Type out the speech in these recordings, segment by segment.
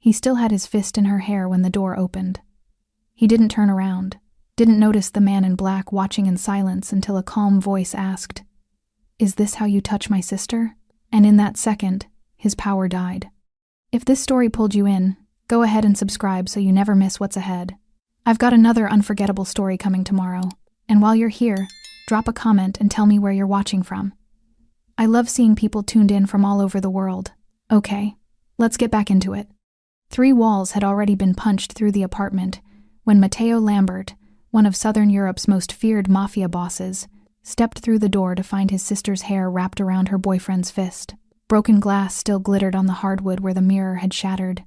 He still had his fist in her hair when the door opened. He didn't turn around, didn't notice the man in black watching in silence until a calm voice asked, "Is this how you touch my sister?" And in that second, his power died. If this story pulled you in, go ahead and subscribe so you never miss what's ahead. I've got another unforgettable story coming tomorrow, and while you're here, drop a comment and tell me where you're watching from. I love seeing people tuned in from all over the world. Okay, let's get back into it. 3 walls had already been punched through the apartment when Matteo Lambert, one of Southern Europe's most feared Mafia bosses, stepped through the door to find his sister's hair wrapped around her boyfriend's fist. Broken glass still glittered on the hardwood where the mirror had shattered.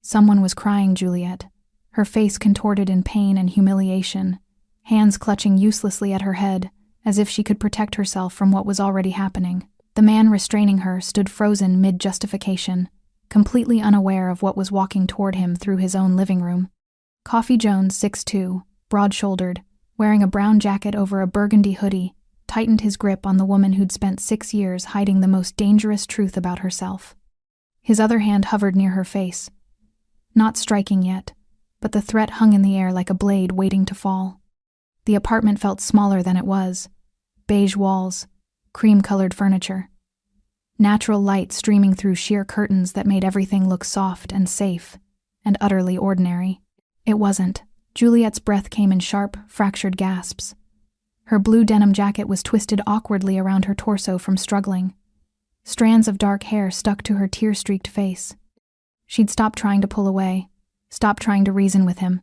Someone was crying Juliet, her face contorted in pain and humiliation, hands clutching uselessly at her head, as if she could protect herself from what was already happening. The man restraining her stood frozen mid-justification, completely unaware of what was walking toward him through his own living room. Coffee Jones, 6'2", broad-shouldered, wearing a brown jacket over a burgundy hoodie, tightened his grip on the woman who'd spent 6 years hiding the most dangerous truth about herself. His other hand hovered near her face. Not striking yet, but the threat hung in the air like a blade waiting to fall. The apartment felt smaller than it was. Beige walls, cream-colored furniture. Natural light streaming through sheer curtains that made everything look soft and safe, and utterly ordinary. It wasn't. Juliet's breath came in sharp, fractured gasps. Her blue denim jacket was twisted awkwardly around her torso from struggling. Strands of dark hair stuck to her tear-streaked face. She'd stopped trying to pull away, stopped trying to reason with him.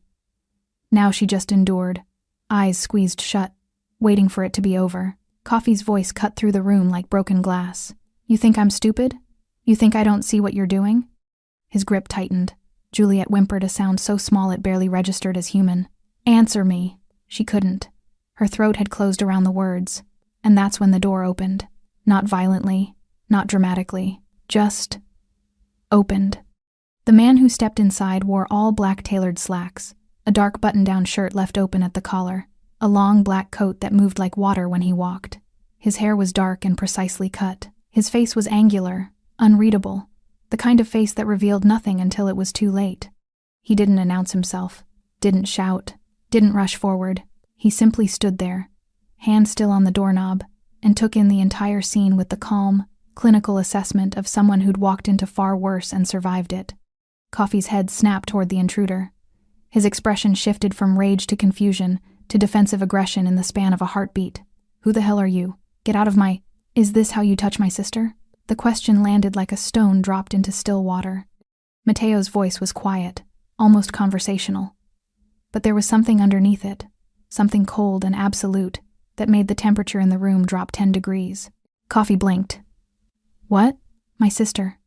Now she just endured, eyes squeezed shut, waiting for it to be over. Coffee's voice cut through the room like broken glass. "You think I'm stupid? You think I don't see what you're doing?" His grip tightened. Juliet whimpered a sound so small it barely registered as human. "Answer me." She couldn't. Her throat had closed around the words, and that's when the door opened. Not violently, not dramatically, just opened. The man who stepped inside wore all black tailored slacks, a dark button-down shirt left open at the collar, a long black coat that moved like water when he walked. His hair was dark and precisely cut. His face was angular, unreadable, the kind of face that revealed nothing until it was too late. He didn't announce himself, didn't shout, didn't rush forward. He simply stood there, hand still on the doorknob, and took in the entire scene with the calm, clinical assessment of someone who'd walked into far worse and survived it. Coffee's head snapped toward the intruder. His expression shifted from rage to confusion to defensive aggression in the span of a heartbeat. "Who the hell are you? Get out of my... Is this how you touch my sister?" The question landed like a stone dropped into still water. Matteo's voice was quiet, almost conversational. But there was something underneath it, something cold and absolute, that made the temperature in the room drop 10 degrees. Coffee blinked. "What? My sister?"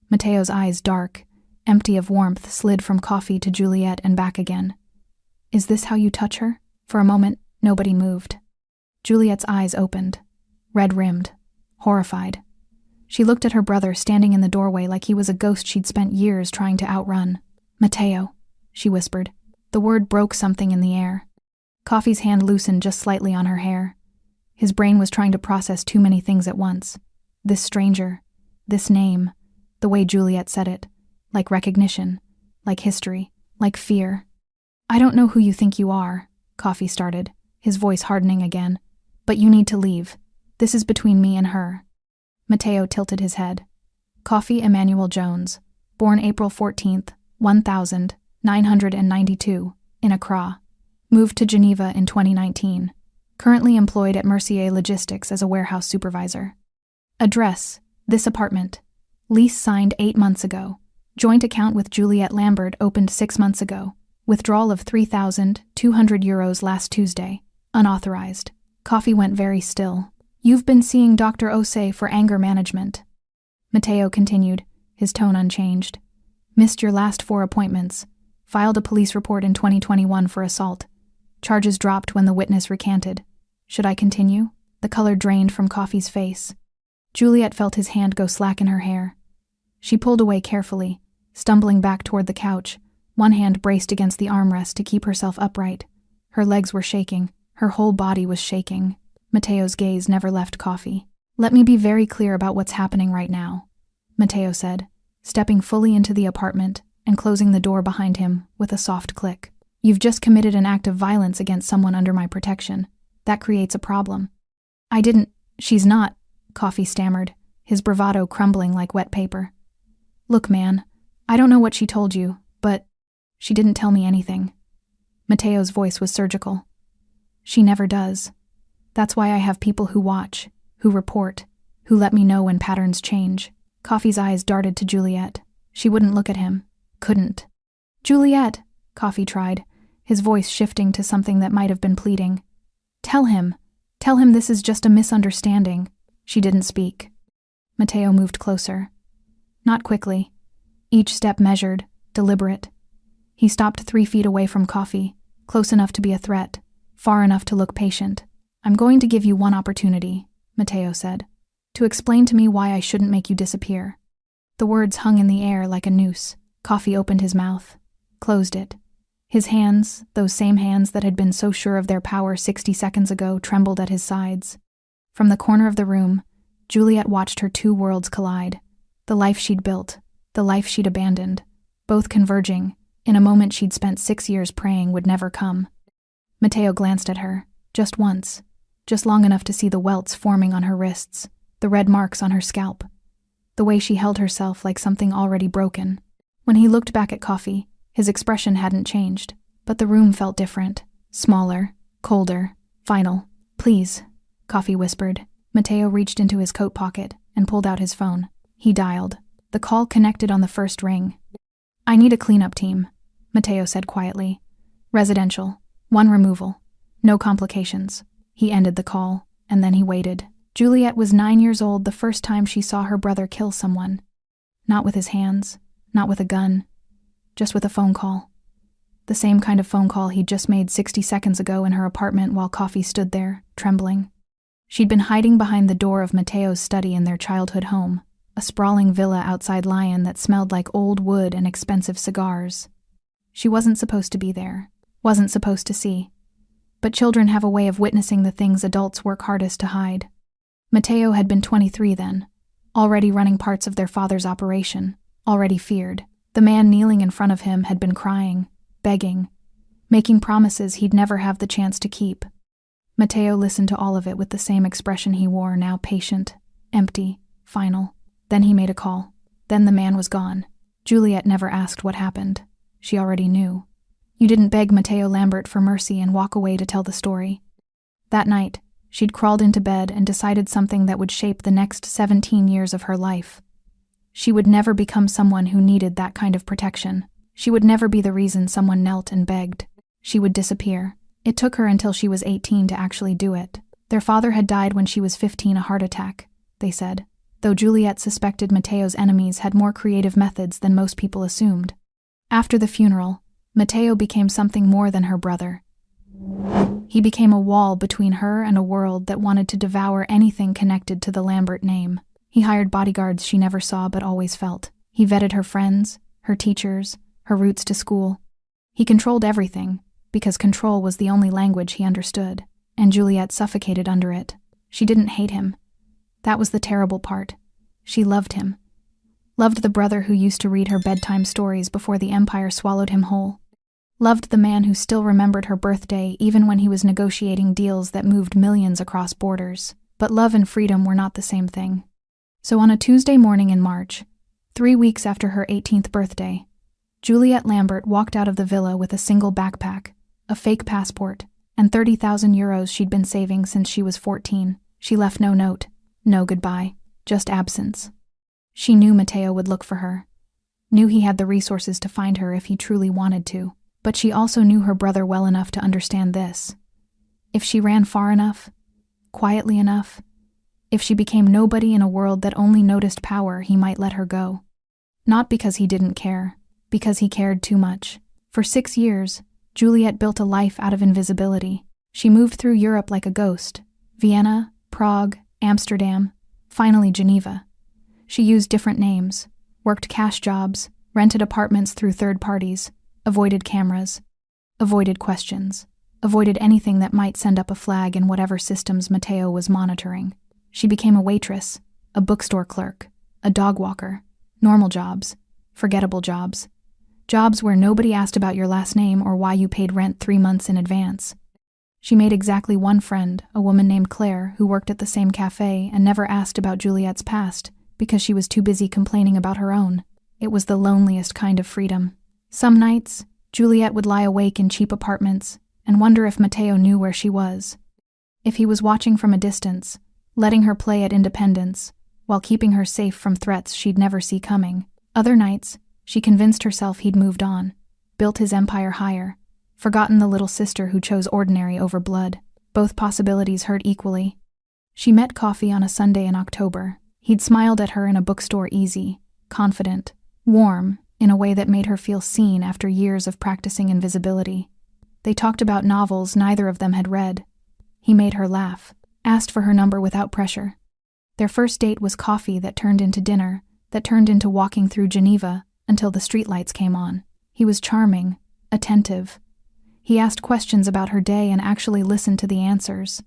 Matteo's eyes, dark, empty of warmth, slid from Coffee to Juliet and back again. "Is this how you touch her?" For a moment, nobody moved. Juliet's eyes opened, red-rimmed, horrified. She looked at her brother standing in the doorway like he was a ghost she'd spent years trying to outrun. "Matteo," she whispered. The word broke something in the air. Coffee's hand loosened just slightly on her hair. His brain was trying to process too many things at once. This stranger, this name, the way Juliet said it, like recognition, like history, like fear. "I don't know who you think you are," Coffee started, his voice hardening again. "But you need to leave. This is between me and her." Matteo tilted his head. Coffee Emmanuel Jones, born April 14th, 1992, in Accra. Moved to Geneva in 2019. Currently employed at Mercier Logistics as a warehouse supervisor. Address: this apartment. Lease signed 8 months ago. Joint account with Juliet Lambert opened 6 months ago. Withdrawal of €3,200 last Tuesday. Unauthorized. Coffee went very still. "You've been seeing Dr. Osei for anger management." Matteo continued, his tone unchanged. "Missed your last 4 appointments. Filed a police report in 2021 for assault. Charges dropped when the witness recanted. Should I continue?" The color drained from Coffee's face. Juliet felt his hand go slack in her hair. She pulled away carefully, stumbling back toward the couch, one hand braced against the armrest to keep herself upright. Her legs were shaking. Her whole body was shaking. Matteo's gaze never left Coffee. "Let me be very clear about what's happening right now," Matteo said, stepping fully into the apartment and closing the door behind him with a soft click. "You've just committed an act of violence against someone under my protection. That creates a problem." "I didn't." "She's not," Coffee stammered, his bravado crumbling like wet paper. "Look, man, I don't know what she told you, but she didn't tell me anything." Mateo's voice was surgical. "She never does. That's why I have people who watch, who report, who let me know when patterns change." Coffee's eyes darted to Juliet. She wouldn't look at him. Couldn't. "Juliet," Coffee tried, his voice shifting to something that might have been pleading. Tell him this is just a misunderstanding." She didn't speak. Mateo moved closer. Not quickly. Each step measured, deliberate. He stopped 3 feet away from Coffee, close enough to be a threat, far enough to look patient. "I'm going to give you one opportunity," Mateo said, "to explain to me why I shouldn't make you disappear." The words hung in the air like a noose. Coffee opened his mouth, closed it. His hands, those same hands that had been so sure of their power 60 seconds ago, trembled at his sides. From the corner of the room, Juliet watched her 2 worlds collide. The life she'd built, the life she'd abandoned, both converging in a moment she'd spent 6 years praying would never come. Mateo glanced at her, just once, just long enough to see the welts forming on her wrists, the red marks on her scalp, the way she held herself like something already broken. When he looked back at Coffee, his expression hadn't changed, but the room felt different, smaller, colder, final. "Please," Coffee whispered. Mateo reached into his coat pocket and pulled out his phone. He dialed. The call connected on the first ring. "I need a cleanup team," Mateo said quietly. "Residential. 1 removal. No complications." He ended the call, and then he waited. Juliet was 9 years old the first time she saw her brother kill someone. Not with his hands, not with a gun, just with a phone call. The same kind of phone call he'd just made 60 seconds ago in her apartment while Coffee stood there, trembling. She'd been hiding behind the door of Mateo's study in their childhood home, a sprawling villa outside Lyon that smelled like old wood and expensive cigars. She wasn't supposed to be there, wasn't supposed to see. But children have a way of witnessing the things adults work hardest to hide. Mateo had been 23 then, already running parts of their father's operation, already feared. The man kneeling in front of him had been crying, begging, making promises he'd never have the chance to keep. Mateo listened to all of it with the same expression he wore, now patient, empty, final. Then he made a call. Then the man was gone. Juliet never asked what happened. She already knew. You didn't beg Mateo Lambert for mercy and walk away to tell the story. That night, she'd crawled into bed and decided something that would shape the next 17 years of her life. She would never become someone who needed that kind of protection. She would never be the reason someone knelt and begged. She would disappear. It took her until she was 18 to actually do it. Their father had died when she was 15, a heart attack, they said, though Juliet suspected Mateo's enemies had more creative methods than most people assumed. After the funeral, Mateo became something more than her brother. He became a wall between her and a world that wanted to devour anything connected to the Lambert name. He hired bodyguards she never saw but always felt. He vetted her friends, her teachers, her routes to school. He controlled everything, because control was the only language he understood, and Juliet suffocated under it. She didn't hate him. That was the terrible part. She loved him. Loved the brother who used to read her bedtime stories before the empire swallowed him whole. Loved the man who still remembered her birthday even when he was negotiating deals that moved millions across borders. But love and freedom were not the same thing. So on a Tuesday morning in March, 3 weeks after her 18th birthday, Juliet Lambert walked out of the villa with a single backpack, a fake passport, and 30,000 euros she'd been saving since she was 14. She left no note, no goodbye, just absence. She knew Mateo would look for her, knew he had the resources to find her if he truly wanted to, but she also knew her brother well enough to understand this. If she ran far enough, quietly enough, if she became nobody in a world that only noticed power, he might let her go. Not because he didn't care, because he cared too much. For 6 years, Juliet built a life out of invisibility. She moved through Europe like a ghost. Vienna, Prague, Amsterdam, finally Geneva. She used different names, worked cash jobs, rented apartments through third parties, avoided cameras, avoided questions, avoided anything that might send up a flag in whatever systems Mateo was monitoring. She became a waitress, a bookstore clerk, a dog walker, normal jobs, forgettable jobs. Jobs where nobody asked about your last name or why you paid rent 3 months in advance. She made exactly one friend, a woman named Claire, who worked at the same cafe and never asked about Juliet's past because she was too busy complaining about her own. It was the loneliest kind of freedom. Some nights, Juliet would lie awake in cheap apartments and wonder if Matteo knew where she was. If he was watching from a distance, letting her play at independence, while keeping her safe from threats she'd never see coming. Other nights, she convinced herself he'd moved on, built his empire higher, forgotten the little sister who chose ordinary over blood. Both possibilities hurt equally. She met Coffee on a Sunday in October. He'd smiled at her in a bookstore, easy, confident, warm, in a way that made her feel seen after years of practicing invisibility. They talked about novels neither of them had read. He made her laugh, asked for her number without pressure. Their first date was coffee that turned into dinner, that turned into walking through Geneva until the streetlights came on. He was charming, attentive. He asked questions about her day and actually listened to the answers.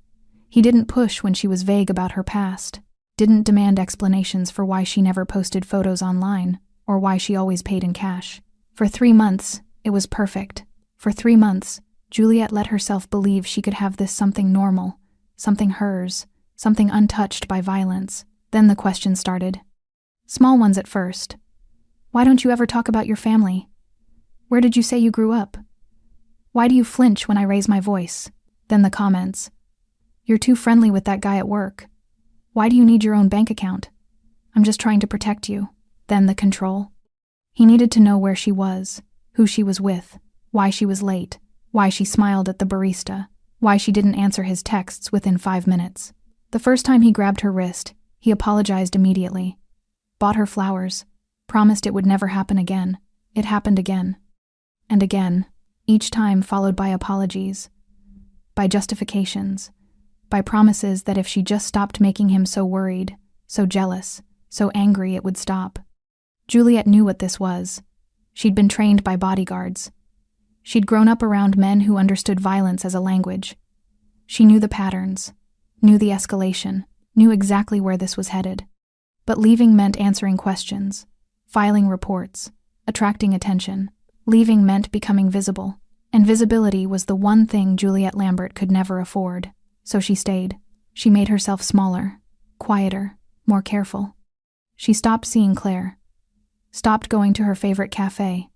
He didn't push when she was vague about her past, didn't demand explanations for why she never posted photos online, or why she always paid in cash. For 3 months, it was perfect. For 3 months, Juliet let herself believe she could have this something normal, something hers, something untouched by violence. Then the questions started. Small ones at first. Why don't you ever talk about your family? Where did you say you grew up? Why do you flinch when I raise my voice? Then the comments. You're too friendly with that guy at work. Why do you need your own bank account? I'm just trying to protect you. Then the control. He needed to know where she was, who she was with, why she was late, why she smiled at the barista, why she didn't answer his texts within 5 minutes. The first time he grabbed her wrist, he apologized immediately. Bought her flowers, promised it would never happen again. It happened again. And again, each time followed by apologies, by justifications, by promises that if she just stopped making him so worried, so jealous, so angry, it would stop. Juliet knew what this was. She'd been trained by bodyguards. She'd grown up around men who understood violence as a language. She knew the patterns, knew the escalation, knew exactly where this was headed. But leaving meant answering questions, filing reports, attracting attention. Leaving meant becoming visible, and visibility was the one thing Juliet Lambert could never afford. So she stayed. She made herself smaller, quieter, more careful. She stopped seeing Claire, stopped going to her favorite cafe,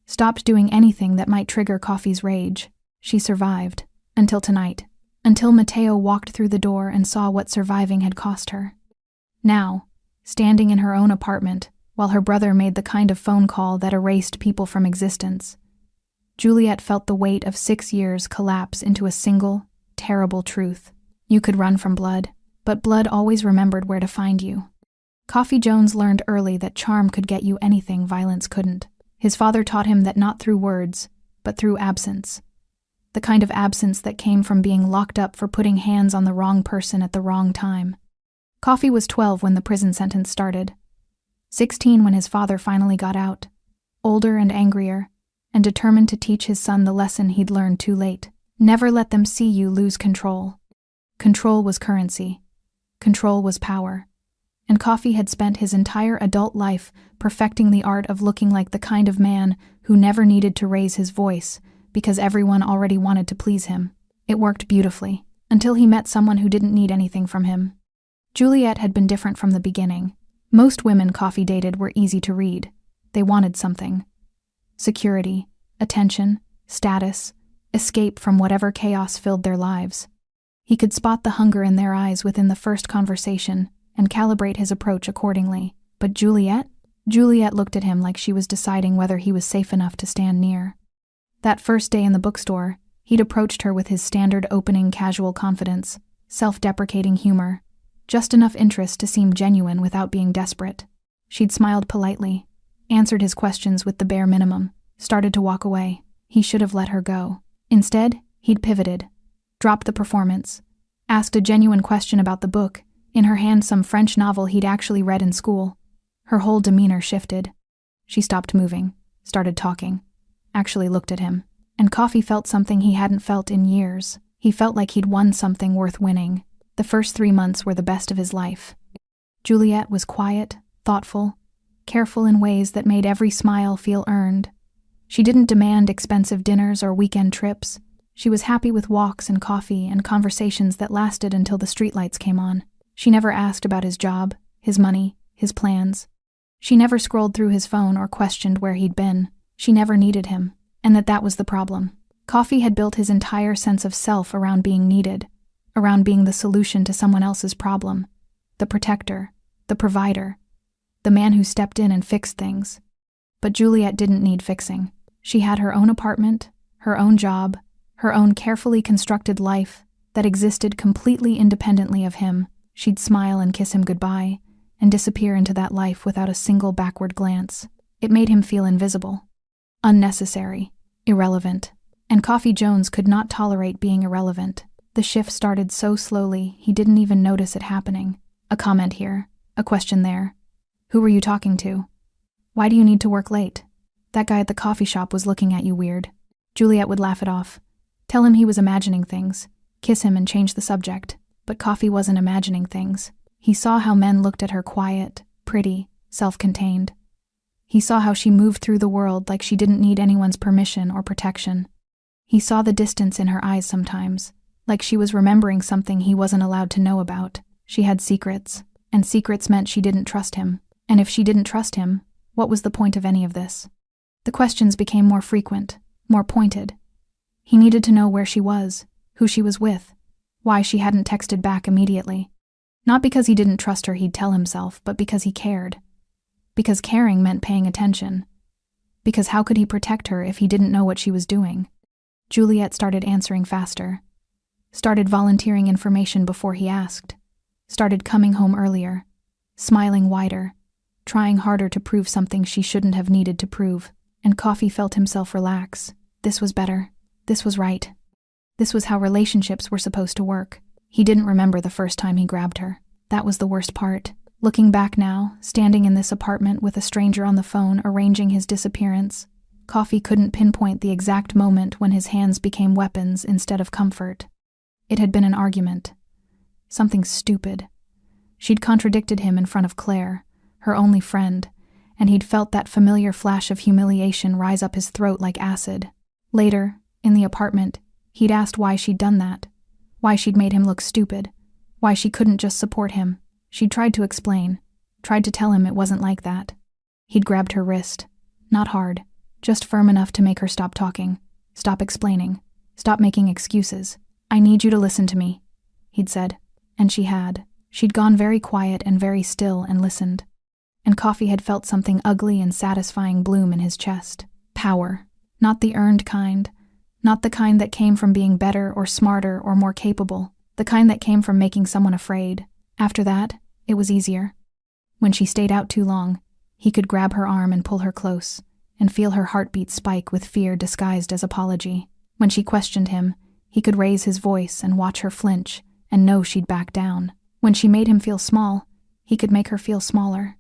stopped doing anything that might trigger Coffee's rage. She survived, until tonight, until Matteo walked through the door and saw what surviving had cost her. Now, standing in her own apartment, while her brother made the kind of phone call that erased people from existence, Juliet felt the weight of 6 years collapse into a single, terrible truth. You could run from blood, but blood always remembered where to find you. Coffee Jones learned early that charm could get you anything violence couldn't. His father taught him that not through words, but through absence. The kind of absence that came from being locked up for putting hands on the wrong person at the wrong time. Coffee was 12 when the prison sentence started. 16 when his father finally got out, older and angrier, and determined to teach his son the lesson he'd learned too late. Never let them see you lose control. Control was currency. Control was power. And Coffee had spent his entire adult life perfecting the art of looking like the kind of man who never needed to raise his voice because everyone already wanted to please him. It worked beautifully, until he met someone who didn't need anything from him. Juliet had been different from the beginning. Most women Coffee dated were easy to read. They wanted something. Security, attention, status, escape from whatever chaos filled their lives. He could spot the hunger in their eyes within the first conversation and calibrate his approach accordingly. But Juliet looked at him like she was deciding whether he was safe enough to stand near. That first day in the bookstore, he'd approached her with his standard opening casual confidence, self-deprecating humor, just enough interest to seem genuine without being desperate. She'd smiled politely, answered his questions with the bare minimum, started to walk away. He should have let her go. Instead, he'd pivoted, dropped the performance, asked a genuine question about the book, in her hand some French novel he'd actually read in school. Her whole demeanor shifted. She stopped moving, started talking, actually looked at him, and Coffee felt something he hadn't felt in years. He felt like he'd won something worth winning. The first 3 months were the best of his life. Juliet was quiet, thoughtful, careful in ways that made every smile feel earned. She didn't demand expensive dinners or weekend trips. She was happy with walks and coffee and conversations that lasted until the streetlights came on. She never asked about his job, his money, his plans. She never scrolled through his phone or questioned where he'd been. She never needed him, and that was the problem. Coffee had built his entire sense of self around being needed, around being the solution to someone else's problem, the protector, the provider, the man who stepped in and fixed things. But Juliet didn't need fixing. She had her own apartment, her own job, her own carefully constructed life that existed completely independently of him. She'd smile and kiss him goodbye and disappear into that life without a single backward glance. It made him feel invisible, unnecessary, irrelevant. And Coffee Jones could not tolerate being irrelevant. The shift started so slowly, he didn't even notice it happening. A comment here, a question there. Who were you talking to? Why do you need to work late? That guy at the coffee shop was looking at you weird. Juliet would laugh it off. Tell him he was imagining things. Kiss him and change the subject. But Coffee wasn't imagining things. He saw how men looked at her quiet, pretty, self-contained. He saw how she moved through the world like she didn't need anyone's permission or protection. He saw the distance in her eyes sometimes, like she was remembering something he wasn't allowed to know about. She had secrets, and secrets meant she didn't trust him. And if she didn't trust him, what was the point of any of this? The questions became more frequent, more pointed. He needed to know where she was, who she was with, why she hadn't texted back immediately. Not because he didn't trust her, he'd tell himself, but because he cared. Because caring meant paying attention. Because how could he protect her if he didn't know what she was doing? Juliet started answering faster, started volunteering information before he asked, started coming home earlier, smiling wider, trying harder to prove something she shouldn't have needed to prove. And Coffee felt himself relax. This was better. This was right. This was how relationships were supposed to work. He didn't remember the first time he grabbed her. That was the worst part. Looking back now, standing in this apartment with a stranger on the phone arranging his disappearance, Coffee couldn't pinpoint the exact moment when his hands became weapons instead of comfort. It had been an argument. Something stupid. She'd contradicted him in front of Claire, her only friend, and he'd felt that familiar flash of humiliation rise up his throat like acid. Later, in the apartment, he'd asked why she'd done that, why she'd made him look stupid, why she couldn't just support him. She'd tried to explain, tried to tell him it wasn't like that. He'd grabbed her wrist, not hard, just firm enough to make her stop talking, stop explaining, stop making excuses. I need you to listen to me, he'd said, and she had. She'd gone very quiet and very still and listened. And Coffee had felt something ugly and satisfying bloom in his chest. Power. Not the earned kind. Not the kind that came from being better or smarter or more capable. The kind that came from making someone afraid. After that, it was easier. When she stayed out too long, he could grab her arm and pull her close, and feel her heartbeat spike with fear disguised as apology. When she questioned him, he could raise his voice and watch her flinch and know she'd back down. When she made him feel small, he could make her feel smaller.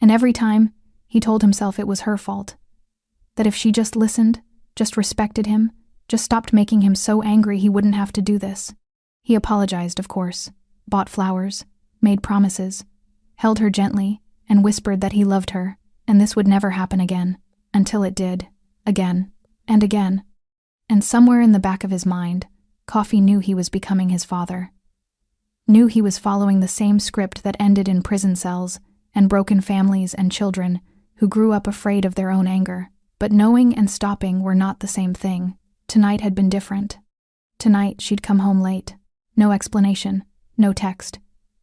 And every time, he told himself it was her fault. That if she just listened, just respected him, just stopped making him so angry he wouldn't have to do this. He apologized, of course, bought flowers, made promises, held her gently, and whispered that he loved her, and this would never happen again. Until it did. Again. And again. And somewhere in the back of his mind, Coffee knew he was becoming his father. Knew he was following the same script that ended in prison cells and broken families and children who grew up afraid of their own anger. But knowing and stopping were not the same thing. Tonight had been different. Tonight she'd come home late. No explanation, no text.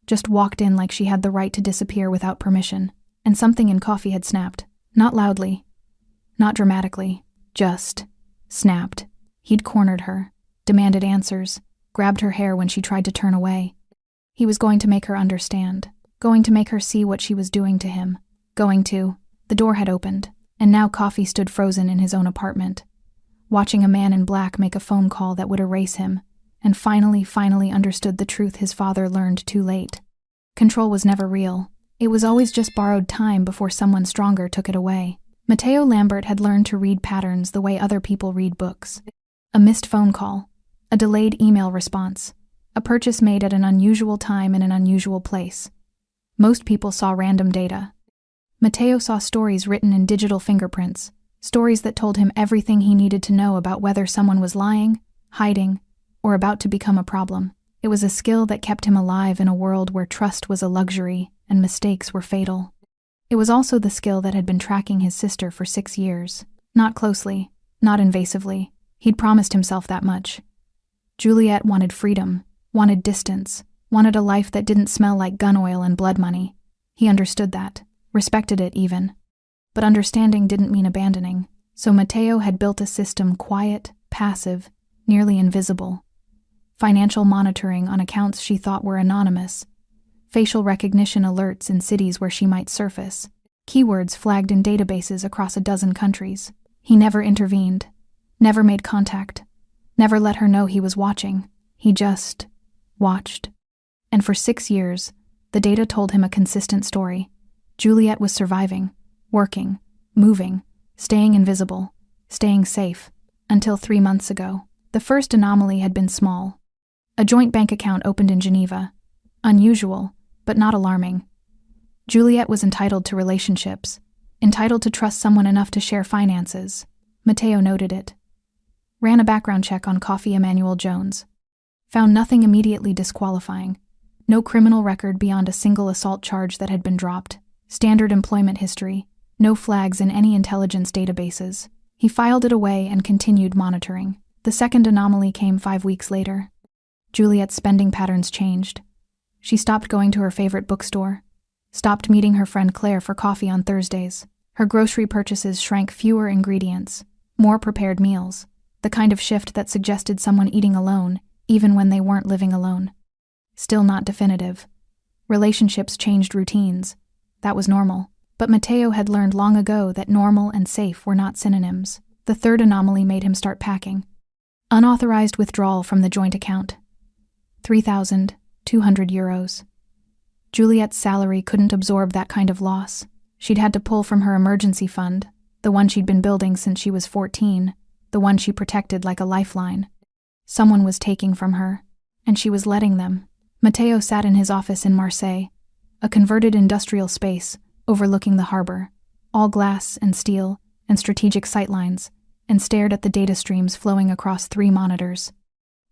Just walked in like she had the right to disappear without permission. And something in Coffee had snapped. Not loudly. Not dramatically. Just snapped. He'd cornered her, demanded answers, grabbed her hair when she tried to turn away. He was going to make her understand. Going to make her see what she was doing to him. The door had opened, and now Coffee stood frozen in his own apartment, watching a man in black make a phone call that would erase him, and finally understood the truth his father learned too late. Control was never real. It was always just borrowed time before someone stronger took it away. Mateo Lambert had learned to read patterns the way other people read books. A missed phone call, a delayed email response, a purchase made at an unusual time in an unusual place. Most people saw random data. Mateo saw stories written in digital fingerprints, Stories that told him everything he needed to know about whether someone was lying, hiding, or about to become a problem. It was a skill that kept him alive in a world where trust was a luxury and mistakes were fatal. It was also the skill that had been tracking his sister for 6 years. Not closely, not invasively. He'd promised himself that much. Juliet wanted freedom, wanted distance, wanted a life that didn't smell like gun oil and blood money. He understood that, respected it even. But understanding didn't mean abandoning, so Mateo had built a system quiet, passive, nearly invisible. Financial monitoring on accounts she thought were anonymous, facial recognition alerts in cities where she might surface, keywords flagged in databases across a dozen countries. He never intervened, never made contact, never let her know he was watching. He just watched. And for 6 years, the data told him a consistent story. Juliet was surviving, working, moving, staying invisible, staying safe, until 3 months ago. The first anomaly had been small. A joint bank account opened in Geneva. Unusual, but not alarming. Juliet was entitled to relationships, entitled to trust someone enough to share finances. Mateo noted it. Ran a background check on Coffee Emmanuel Jones. Found nothing immediately disqualifying. No criminal record beyond a single assault charge that had been dropped. Standard employment history. No flags in any intelligence databases. He filed it away and continued monitoring. The second anomaly came 5 weeks later. Juliet's spending patterns changed. She stopped going to her favorite bookstore, stopped meeting her friend Claire for coffee on Thursdays. Her grocery purchases shrank, fewer ingredients, more prepared meals, the kind of shift that suggested someone eating alone, even when they weren't living alone. Still not definitive. Relationships changed routines. That was normal. But Mateo had learned long ago that normal and safe were not synonyms. The third anomaly made him start packing. Unauthorized withdrawal from the joint account. 3,200 euros. Juliet's salary couldn't absorb that kind of loss. She'd had to pull from her emergency fund, the one she'd been building since she was 14, the one she protected like a lifeline. Someone was taking from her, and she was letting them. Mateo sat in his office in Marseille, a converted industrial space overlooking the harbor, all glass and steel and strategic sightlines, and stared at the data streams flowing across 3 monitors.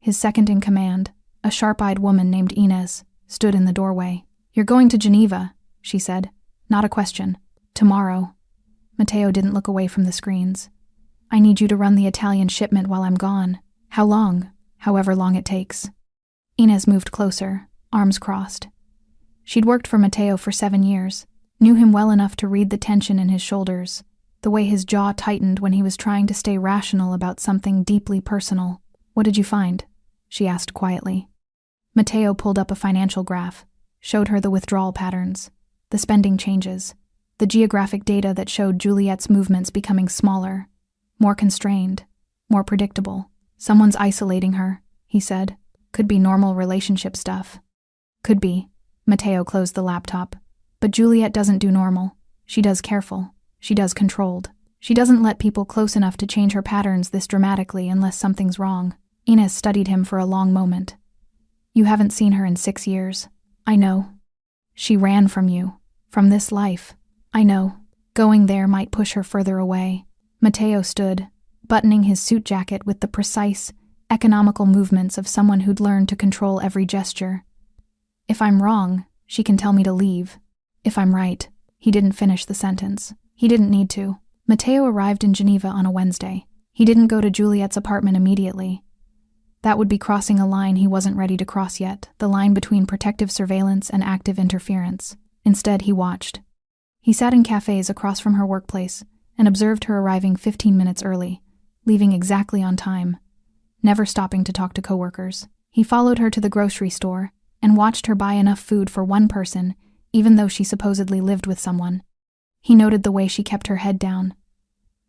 His second in command, a sharp-eyed woman named Inez, stood in the doorway. "You're going to Geneva," she said. "Not a question. Tomorrow." Mateo didn't look away from the screens. "I need you to run the Italian shipment while I'm gone. How long? However long it takes." Inez moved closer, arms crossed. She'd worked for Mateo for 7 years, knew him well enough to read the tension in his shoulders, the way his jaw tightened when he was trying to stay rational about something deeply personal. "What did you find?" she asked quietly. Mateo pulled up a financial graph, showed her the withdrawal patterns, the spending changes, the geographic data that showed Juliet's movements becoming smaller, more constrained, more predictable. "Someone's isolating her," he said. "Could be normal relationship stuff." "Could be." Mateo closed the laptop. "But Juliet doesn't do normal. She does careful. She does controlled. She doesn't let people close enough to change her patterns this dramatically unless something's wrong." Inez studied him for a long moment. "You haven't seen her in 6 years. I know. She ran from you, from this life. I know. Going there might push her further away." Mateo stood, buttoning his suit jacket with the precise, economical movements of someone who'd learned to control every gesture. "If I'm wrong, she can tell me to leave. If I'm right." He didn't finish the sentence. He didn't need to. Mateo arrived in Geneva on a Wednesday. He didn't go to Juliet's apartment immediately. That would be crossing a line he wasn't ready to cross yet, the line between protective surveillance and active interference. Instead, he watched. He sat in cafes across from her workplace and observed her arriving 15 minutes early, leaving exactly on time, never stopping to talk to coworkers. He followed her to the grocery store and watched her buy enough food for one person, even though she supposedly lived with someone. He noted the way she kept her head down,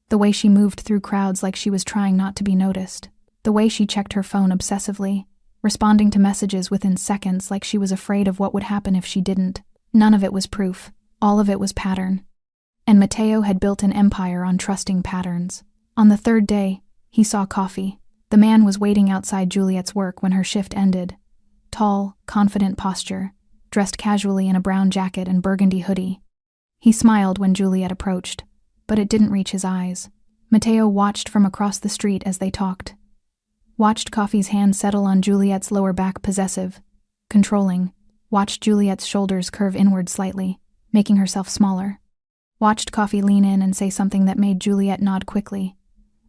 the way she moved through crowds like she was trying not to be noticed, the way she checked her phone obsessively, responding to messages within seconds like she was afraid of what would happen if she didn't. None of it was proof. All of it was pattern. And Mateo had built an empire on trusting patterns. On the 3rd day, he saw Coffee. The man was waiting outside Juliet's work when her shift ended. Tall, confident posture, dressed casually in a brown jacket and burgundy hoodie. He smiled when Juliet approached, but it didn't reach his eyes. Mateo watched from across the street as they talked. Watched Coffee's hand settle on Juliet's lower back, possessive, controlling. Watched Juliet's shoulders curve inward slightly, making herself smaller. Watched Coffee lean in and say something that made Juliet nod quickly,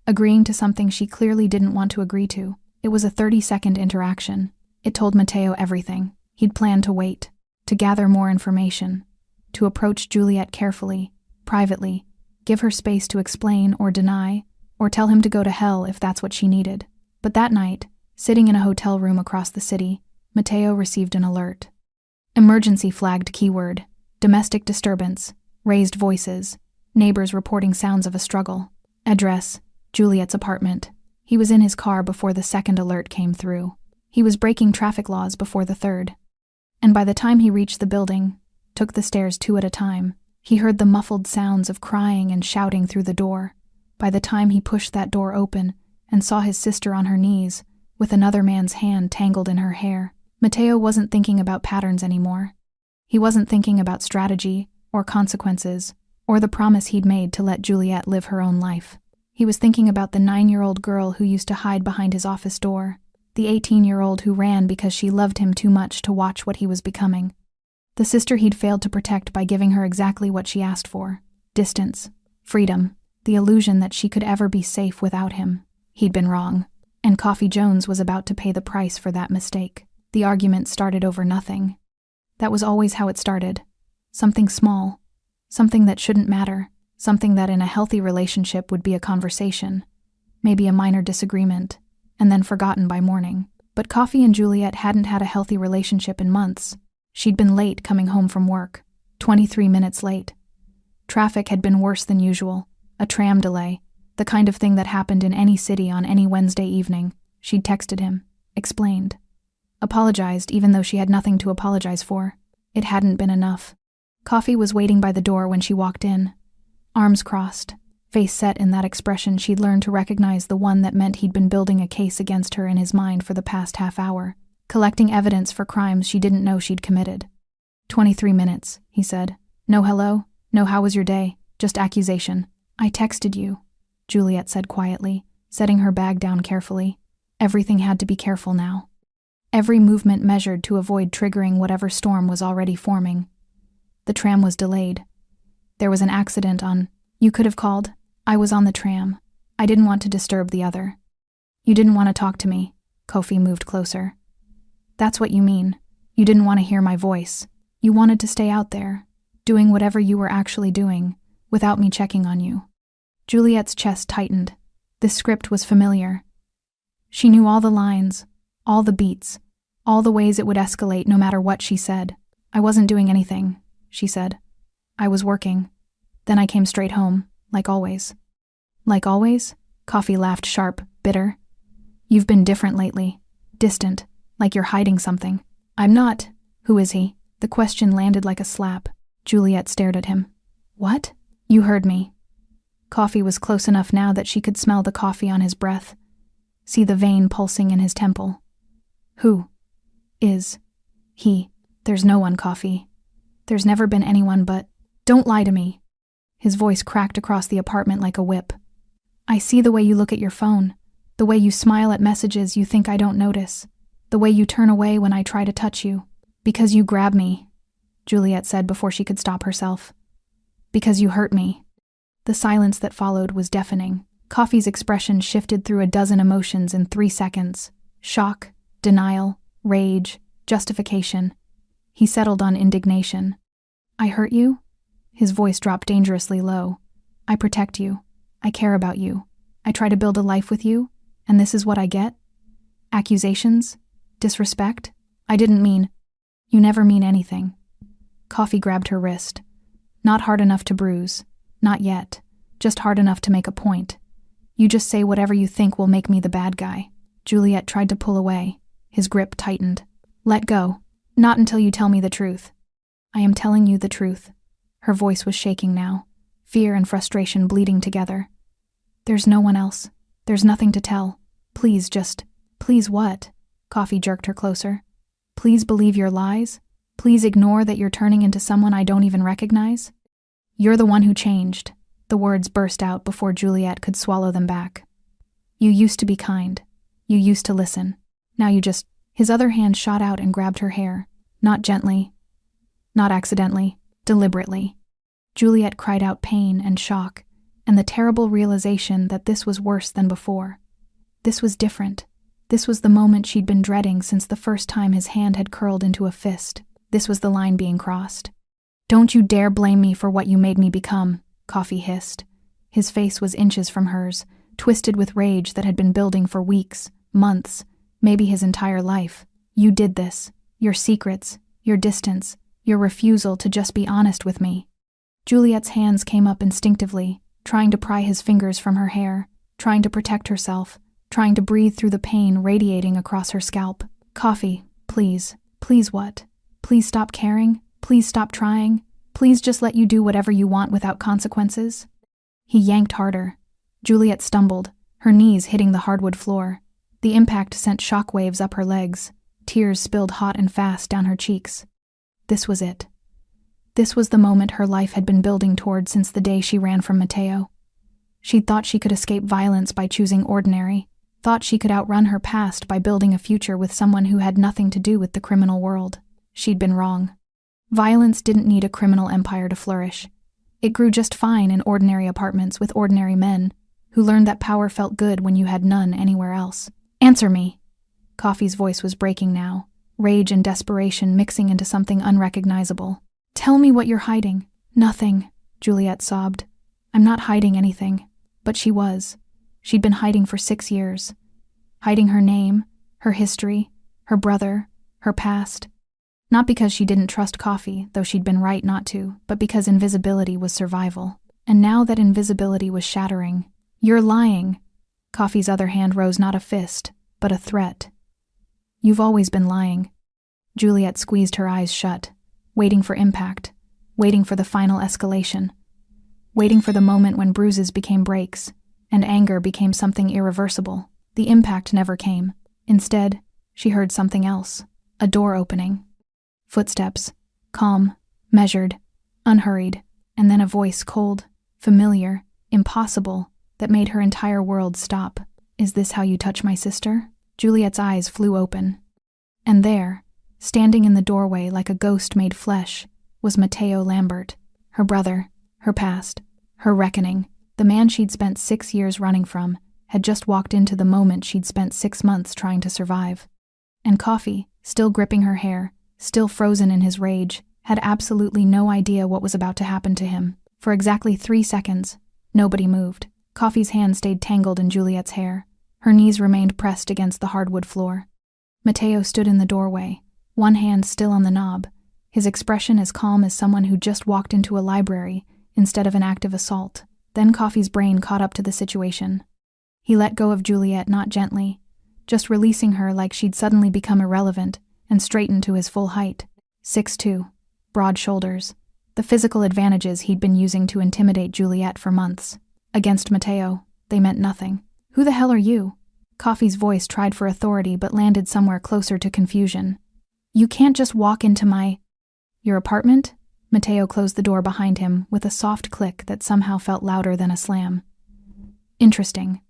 agreeing to something she clearly didn't want to agree to. It was a 30-second interaction. It told Mateo everything. He'd planned to wait, to gather more information, to approach Juliet carefully, privately, give her space to explain or deny, or tell him to go to hell if that's what she needed. But that night, sitting in a hotel room across the city, Mateo received an alert. Emergency flagged keyword, domestic disturbance, raised voices, neighbors reporting sounds of a struggle. Address, Juliet's apartment. He was in his car before the second alert came through. He was breaking traffic laws before the third. And by the time he reached the building, took the stairs 2 at a time, he heard the muffled sounds of crying and shouting through the door. By the time he pushed that door open and saw his sister on her knees, with another man's hand tangled in her hair, Mateo wasn't thinking about patterns anymore. He wasn't thinking about strategy or consequences or the promise he'd made to let Juliet live her own life. He was thinking about the 9-year-old girl who used to hide behind his office door, the 18-year-old who ran because she loved him too much to watch what he was becoming, the sister he'd failed to protect by giving her exactly what she asked for: distance, freedom, the illusion that she could ever be safe without him. He'd been wrong, and Coffee Jones was about to pay the price for that mistake. The argument started over nothing. That was always how it started. Something small, something that shouldn't matter, something that in a healthy relationship would be a conversation, maybe a minor disagreement, and then forgotten by morning. But Coffee and Juliet hadn't had a healthy relationship in months. She'd been late coming home from work, 23 minutes late. Traffic had been worse than usual, a tram delay, the kind of thing that happened in any city on any Wednesday evening. She'd texted him, explained, apologized even though she had nothing to apologize for. It hadn't been enough. Coffee was waiting by the door when she walked in, arms crossed, face set in that expression she'd learned to recognize, the one that meant he'd been building a case against her in his mind for the past half hour, collecting evidence for crimes she didn't know she'd committed. 23 minutes, he said. No hello, no how was your day, just accusation. I texted you, Juliet said quietly, setting her bag down carefully. Everything had to be careful now. Every movement measured to avoid triggering whatever storm was already forming. The tram was delayed. There was an accident on. You could have called. I was on the tram. I didn't want to disturb the other. You didn't want to talk to me. Kofi moved closer. That's what you mean. You didn't want to hear my voice. You wanted to stay out there, doing whatever you were actually doing, without me checking on you. Juliet's chest tightened. This script was familiar. She knew all the lines, all the beats, all the ways it would escalate no matter what she said. I wasn't doing anything, she said. I was working. Then I came straight home, like always. Like always? Coffee laughed sharp, bitter. You've been different lately. Distant, like you're hiding something. I'm not. Who is he? The question landed like a slap. Juliet stared at him. What? You heard me. Coffee was close enough now that she could smell the coffee on his breath, see the vein pulsing in his temple. Who is he? There's no one, Coffee. There's never been anyone but... Don't lie to me. His voice cracked across the apartment like a whip. I see the way you look at your phone, the way you smile at messages you think I don't notice, the way you turn away when I try to touch you. Because you grab me, Juliet said before she could stop herself. Because you hurt me. The silence that followed was deafening. Coffee's expression shifted through a dozen emotions in 3 seconds. Shock, denial, rage, justification. He settled on indignation. I hurt you? His voice dropped dangerously low. I protect you. I care about you. I try to build a life with you, and this is what I get? Accusations? Disrespect? I didn't mean... You never mean anything. Coffee grabbed her wrist. Not hard enough to bruise. Not yet. Just hard enough to make a point. You just say whatever you think will make me the bad guy. Juliet tried to pull away. His grip tightened. Let go. Not until you tell me the truth. I am telling you the truth. Her voice was shaking now, fear and frustration bleeding together. There's no one else. There's nothing to tell. Please just... Please what? Coffee jerked her closer. Please believe your lies? Please ignore that you're turning into someone I don't even recognize? You're the one who changed. The words burst out before Juliet could swallow them back. You used to be kind. You used to listen. Now you just... His other hand shot out and grabbed her hair. Not gently. Not accidentally. Deliberately. Juliet cried out pain and shock, and the terrible realization that this was worse than before. This was different. This was the moment she'd been dreading since the first time his hand had curled into a fist. This was the line being crossed. Don't you dare blame me for what you made me become, Coffee hissed. His face was inches from hers, twisted with rage that had been building for weeks, months, maybe his entire life. You did this. Your secrets, your distance, your refusal to just be honest with me. Juliet's hands came up instinctively, trying to pry his fingers from her hair, trying to protect herself, trying to breathe through the pain radiating across her scalp. Coffee, please. Please what? Please stop caring? Please stop trying? Please just let you do whatever you want without consequences? He yanked harder. Juliet stumbled, her knees hitting the hardwood floor. The impact sent shockwaves up her legs. Tears spilled hot and fast down her cheeks. This was it. This was the moment her life had been building toward since the day she ran from Mateo. She'd thought she could escape violence by choosing ordinary, thought she could outrun her past by building a future with someone who had nothing to do with the criminal world. She'd been wrong. Violence didn't need a criminal empire to flourish. It grew just fine in ordinary apartments with ordinary men, who learned that power felt good when you had none anywhere else. Answer me! Coffee's voice was breaking now, rage and desperation mixing into something unrecognizable. Tell me what you're hiding. Nothing, Juliet sobbed. I'm not hiding anything. But she was. She'd been hiding for 6 years. Hiding her name, her history, her brother, her past. Not because she didn't trust Coffee, though she'd been right not to, but because invisibility was survival. And now that invisibility was shattering. You're lying. Coffee's other hand rose not a fist, but a threat. You've always been lying. Juliet squeezed her eyes shut, waiting for impact, waiting for the final escalation, waiting for the moment when bruises became breaks, and anger became something irreversible. The impact never came. Instead, she heard something else, a door opening. Footsteps, calm, measured, unhurried, and then a voice cold, familiar, impossible, that made her entire world stop. Is this how you touch my sister? Juliet's eyes flew open. And there, standing in the doorway like a ghost made flesh, was Mateo Lambert, her brother, her past, her reckoning. The man she'd spent 6 years running from had just walked into the moment she'd spent 6 months trying to survive. And Coffee, still gripping her hair, still frozen in his rage, had absolutely no idea what was about to happen to him. For exactly 3 seconds, nobody moved. Coffee's hand stayed tangled in Juliet's hair. Her knees remained pressed against the hardwood floor. Mateo stood in the doorway, one hand still on the knob, his expression as calm as someone who just walked into a library instead of an active assault. Then Coffee's brain caught up to the situation. He let go of Juliet not gently, just releasing her like she'd suddenly become irrelevant, and straightened to his full height. 6'2", broad shoulders, the physical advantages he'd been using to intimidate Juliet for months. Against Mateo, they meant nothing. Who the hell are you? Coffee's voice tried for authority but landed somewhere closer to confusion. You can't just walk into your apartment? Mateo closed the door behind him with a soft click that somehow felt louder than a slam. Interesting.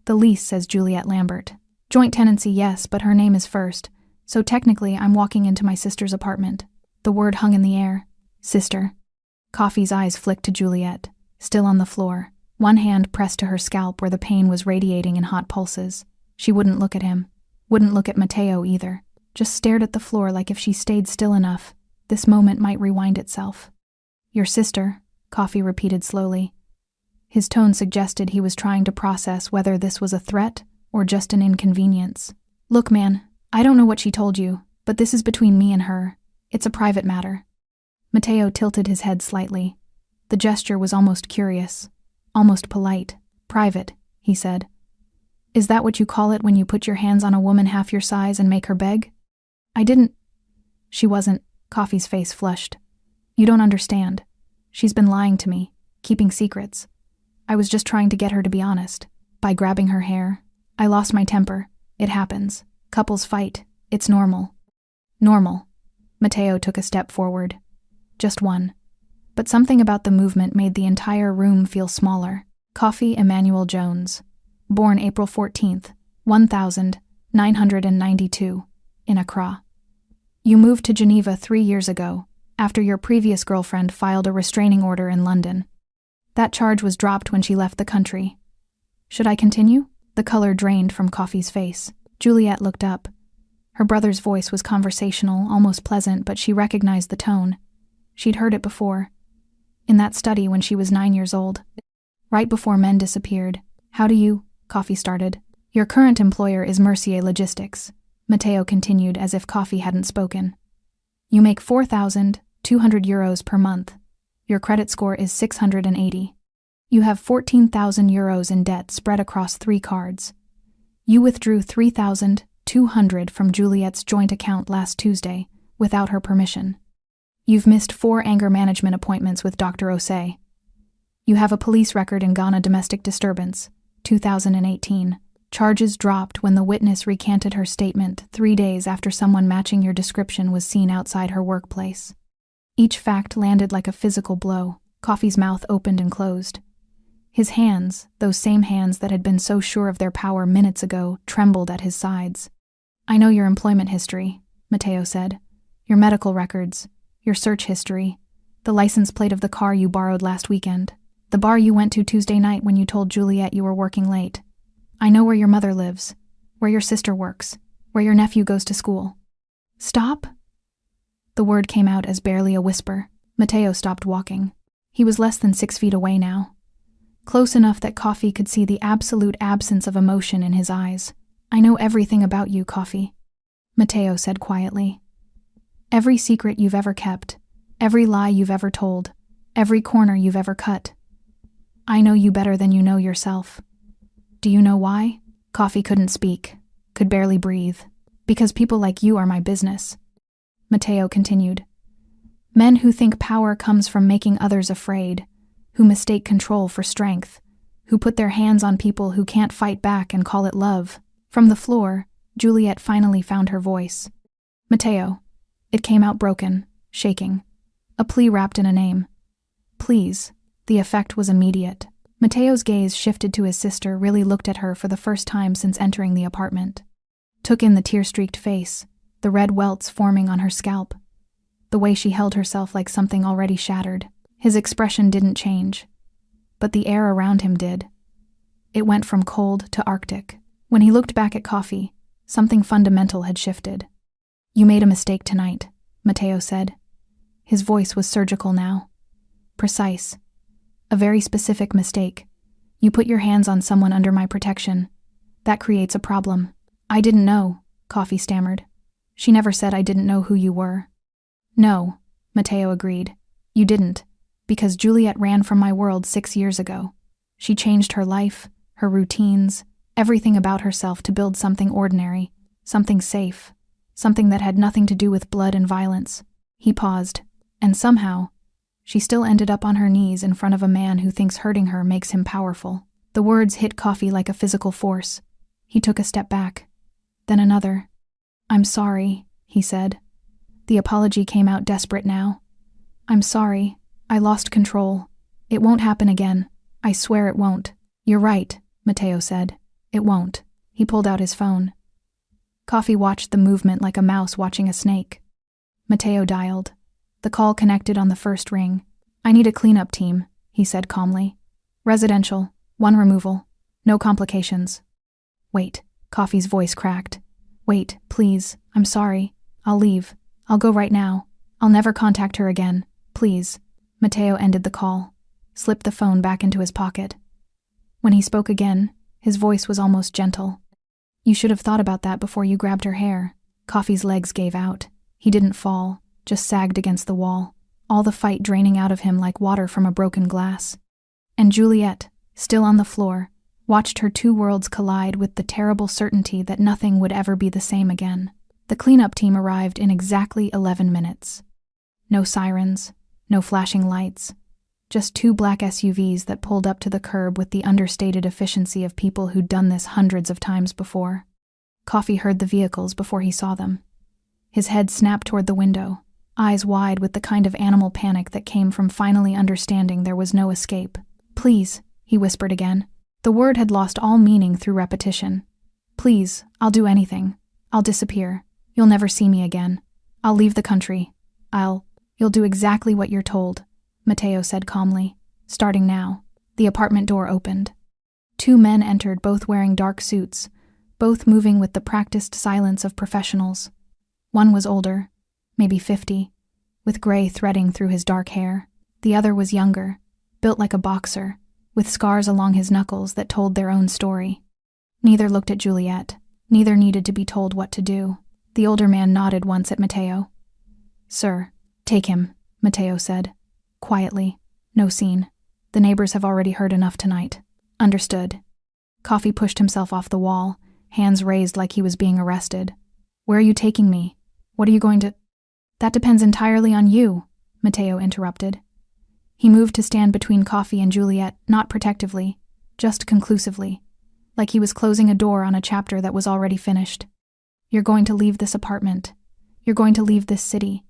The lease says Juliet Lambert. Joint tenancy, yes, but her name is first, so technically I'm walking into my sister's apartment. The word hung in the air. Sister. Coffee's eyes flicked to Juliet, still on the floor, one hand pressed to her scalp where the pain was radiating in hot pulses. She wouldn't look at him, wouldn't look at Mateo either, just stared at the floor like if she stayed still enough, this moment might rewind itself. Your sister, Coffee repeated slowly. His tone suggested he was trying to process whether this was a threat or just an inconvenience. Look, man, I don't know what she told you, but this is between me and her. It's a private matter. Mateo tilted his head slightly. The gesture was almost curious, almost polite. Private, he said. Is that what you call it when you put your hands on a woman half your size and make her beg? I didn't. She wasn't. Coffee's face flushed. You don't understand. She's been lying to me, keeping secrets. I was just trying to get her to be honest. By grabbing her hair. I lost my temper. It happens. Couples fight. It's normal. Normal. Mateo took a step forward. Just one. But something about the movement made the entire room feel smaller. Coffee Emmanuel Jones, born April 14th, 1992, in Accra. You moved to Geneva 3 years ago, after your previous girlfriend filed a restraining order in London. That charge was dropped when she left the country. Should I continue? The color drained from Coffee's face. Juliet looked up. Her brother's voice was conversational, almost pleasant, but she recognized the tone. She'd heard it before. In that study when she was 9 years old. Right before men disappeared. How do you? Coffee started. Your current employer is Mercier Logistics. Matteo continued as if Coffee hadn't spoken. You make €4,200 per month. Your credit score is 680. You have €14,000 in debt spread across 3 cards. You withdrew $3,200 from Juliet's joint account last Tuesday, without her permission. You've missed 4 anger management appointments with Dr. Osei. You have a police record in Ghana domestic disturbance, 2018. Charges dropped when the witness recanted her statement 3 days after someone matching your description was seen outside her workplace. Each fact landed like a physical blow. Coffee's mouth opened and closed. His hands, those same hands that had been so sure of their power minutes ago, trembled at his sides. I know your employment history, Matteo said. Your medical records, your search history, the license plate of the car you borrowed last weekend, the bar you went to Tuesday night when you told Juliet you were working late. I know where your mother lives, where your sister works, where your nephew goes to school. Stop? The word came out as barely a whisper. Matteo stopped walking. He was less than 6 feet away now. Close enough that Coffee could see the absolute absence of emotion in his eyes. I know everything about you, Coffee, Matteo said quietly. Every secret you've ever kept, every lie you've ever told, every corner you've ever cut. I know you better than you know yourself. Do you know why? Coffee couldn't speak, could barely breathe. Because people like you are my business. Matteo continued. Men who think power comes from making others afraid, who mistake control for strength, who put their hands on people who can't fight back and call it love. From the floor, Juliet finally found her voice. Matteo. It came out broken, shaking. A plea wrapped in a name. Please. The effect was immediate. Matteo's gaze shifted to his sister, really looked at her for the first time since entering the apartment. Took in the tear-streaked face, the red welts forming on her scalp, the way she held herself like something already shattered. His expression didn't change, but the air around him did. It went from cold to arctic. When he looked back at Coffee, something fundamental had shifted. You made a mistake tonight, Matteo said. His voice was surgical now. Precise. A very specific mistake. You put your hands on someone under my protection. That creates a problem. I didn't know, Coffee stammered. She never said I didn't know who you were. No, Matteo agreed. You didn't, because Juliet ran from my world 6 years ago. She changed her life, her routines, everything about herself to build something ordinary, something safe, something that had nothing to do with blood and violence. He paused, and somehow, she still ended up on her knees in front of a man who thinks hurting her makes him powerful. The words hit Coffee like a physical force. He took a step back, then another. I'm sorry, he said. The apology came out desperate now. I'm sorry. I lost control. It won't happen again. I swear it won't. You're right, Matteo said. It won't. He pulled out his phone. Coffee watched the movement like a mouse watching a snake. Matteo dialed. The call connected on the first ring. I need a cleanup team, he said calmly. Residential, 1 removal, no complications. Wait, Coffee's voice cracked. Wait, please, I'm sorry. I'll leave. I'll go right now. I'll never contact her again. Please. Matteo ended the call, slipped the phone back into his pocket. When he spoke again, his voice was almost gentle. You should have thought about that before you grabbed her hair. Coffee's legs gave out. He didn't fall, just sagged against the wall, all the fight draining out of him like water from a broken glass. And Juliet, still on the floor, watched her 2 worlds collide with the terrible certainty that nothing would ever be the same again. The cleanup team arrived in exactly 11 minutes. No sirens, no flashing lights, just 2 black SUVs that pulled up to the curb with the understated efficiency of people who'd done this hundreds of times before. Coffee heard the vehicles before he saw them. His head snapped toward the window. eyes wide with the kind of animal panic that came from finally understanding there was no escape. "Please," he whispered again. The word had lost all meaning through repetition. "Please, I'll do anything. I'll disappear. You'll never see me again. I'll leave the country. You'll do exactly what you're told," Mateo said calmly. "Starting now." The apartment door opened. 2 men entered, both wearing dark suits, both moving with the practiced silence of professionals. One was older, maybe 50, with gray threading through his dark hair. The other was younger, built like a boxer, with scars along his knuckles that told their own story. Neither looked at Juliet. Neither needed to be told what to do. The older man nodded once at Mateo. "Sir, take him," Mateo said. Quietly. "No scene. The neighbors have already heard enough tonight." "Understood." Coffee pushed himself off the wall, hands raised like he was being arrested. "Where are you taking me? What are you going to—" "That depends entirely on you," Mateo interrupted. He moved to stand between Coffee and Juliet, not protectively, just conclusively, like he was closing a door on a chapter that was already finished. "You're going to leave this apartment. You're going to leave this city.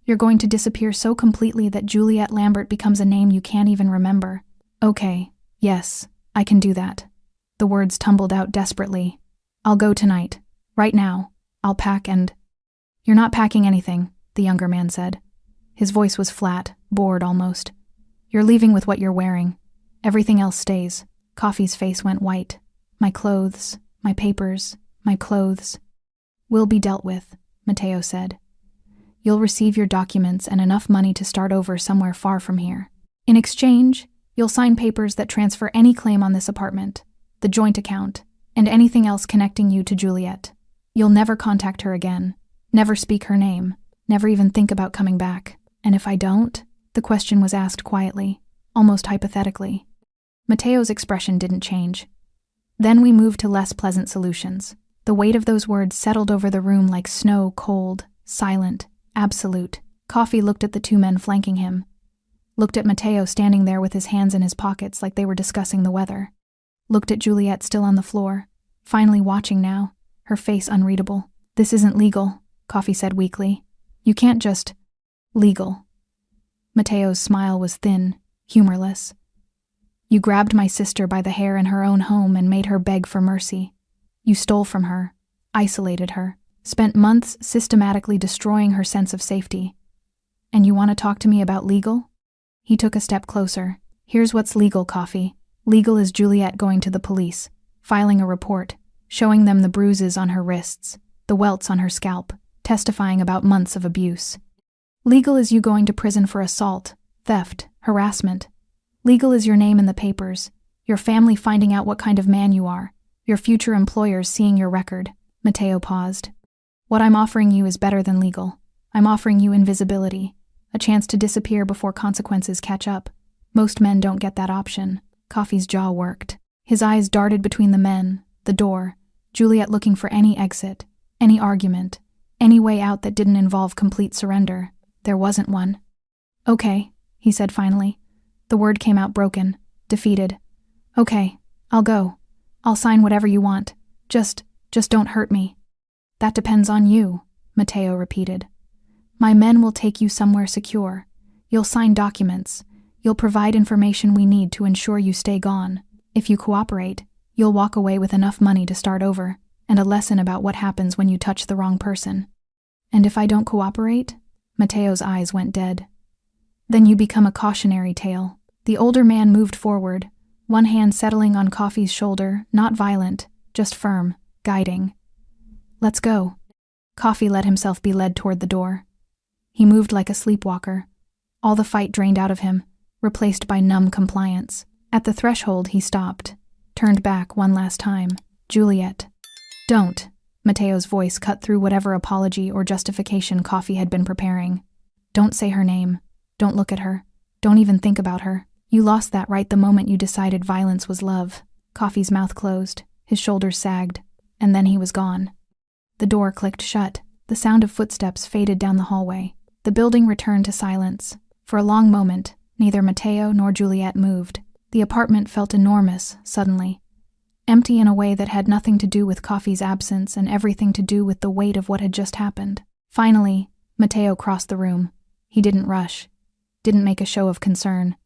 You're going to disappear so completely that Juliet Lambert becomes a name you can't even remember." "Okay, yes, I can do that." The words tumbled out desperately. "I'll go tonight. Right now. I'll pack and—" "You're not packing anything," the younger man said. His voice was flat, bored almost. "You're leaving with what you're wearing. Everything else stays." Coffee's face went white. "My clothes, my papers, my clothes." "Will be dealt with," Mateo said. "You'll receive your documents and enough money to start over somewhere far from here. In exchange, you'll sign papers that transfer any claim on this apartment, the joint account, and anything else connecting you to Juliet. You'll never contact her again, never speak her name, never even think about coming back. And if I don't?" The question was asked quietly, almost hypothetically. Mateo's expression didn't change. "Then we moved to less pleasant solutions." The weight of those words settled over the room like snow, cold, silent, absolute. Coffee looked at the 2 men flanking him. Looked at Mateo standing there with his hands in his pockets like they were discussing the weather. Looked at Juliet still on the floor, finally watching now, her face unreadable. "This isn't legal," Coffee said weakly. "You can't just—" "Legal." Mateo's smile was thin, humorless. "You grabbed my sister by the hair in her own home and made her beg for mercy. You stole from her, isolated her, spent months systematically destroying her sense of safety. And you want to talk to me about legal?" He took a step closer. "Here's what's legal, Coffee. Legal is Juliet going to the police, filing a report, showing them the bruises on her wrists, the welts on her scalp, testifying about months of abuse. Legal is you going to prison for assault, theft, harassment. Legal is your name in the papers, your family finding out what kind of man you are, your future employers seeing your record." Mateo paused. "What I'm offering you is better than legal. I'm offering you invisibility, a chance to disappear before consequences catch up. Most men don't get that option." Coffee's jaw worked. His eyes darted between the men, the door, Juliet looking for any exit, any argument, any way out that didn't involve complete surrender. There wasn't one. "Okay," he said finally. The word came out broken, defeated. "Okay, I'll go. I'll sign whatever you want. Just don't hurt me." "That depends on you," Mateo repeated. "My men will take you somewhere secure. You'll sign documents. You'll provide information we need to ensure you stay gone. If you cooperate, you'll walk away with enough money to start over, and a lesson about what happens when you touch the wrong person. And if I don't cooperate?" Mateo's eyes went dead. "Then you become a cautionary tale." The older man moved forward, one hand settling on Coffee's shoulder, not violent, just firm, guiding. "Let's go." Coffee let himself be led toward the door. He moved like a sleepwalker. All the fight drained out of him, replaced by numb compliance. At the threshold he stopped, turned back one last time. "Juliet." "Don't." Mateo's voice cut through whatever apology or justification Coffee had been preparing. "Don't say her name. Don't look at her. Don't even think about her. You lost that right the moment you decided violence was love." Coffee's mouth closed, his shoulders sagged, and then he was gone. The door clicked shut. The sound of footsteps faded down the hallway. The building returned to silence. For a long moment, neither Mateo nor Juliet moved. The apartment felt enormous, suddenly. Empty in a way that had nothing to do with Coffee's absence and everything to do with the weight of what had just happened. Finally, Matteo crossed the room. He didn't rush, didn't make a show of concern,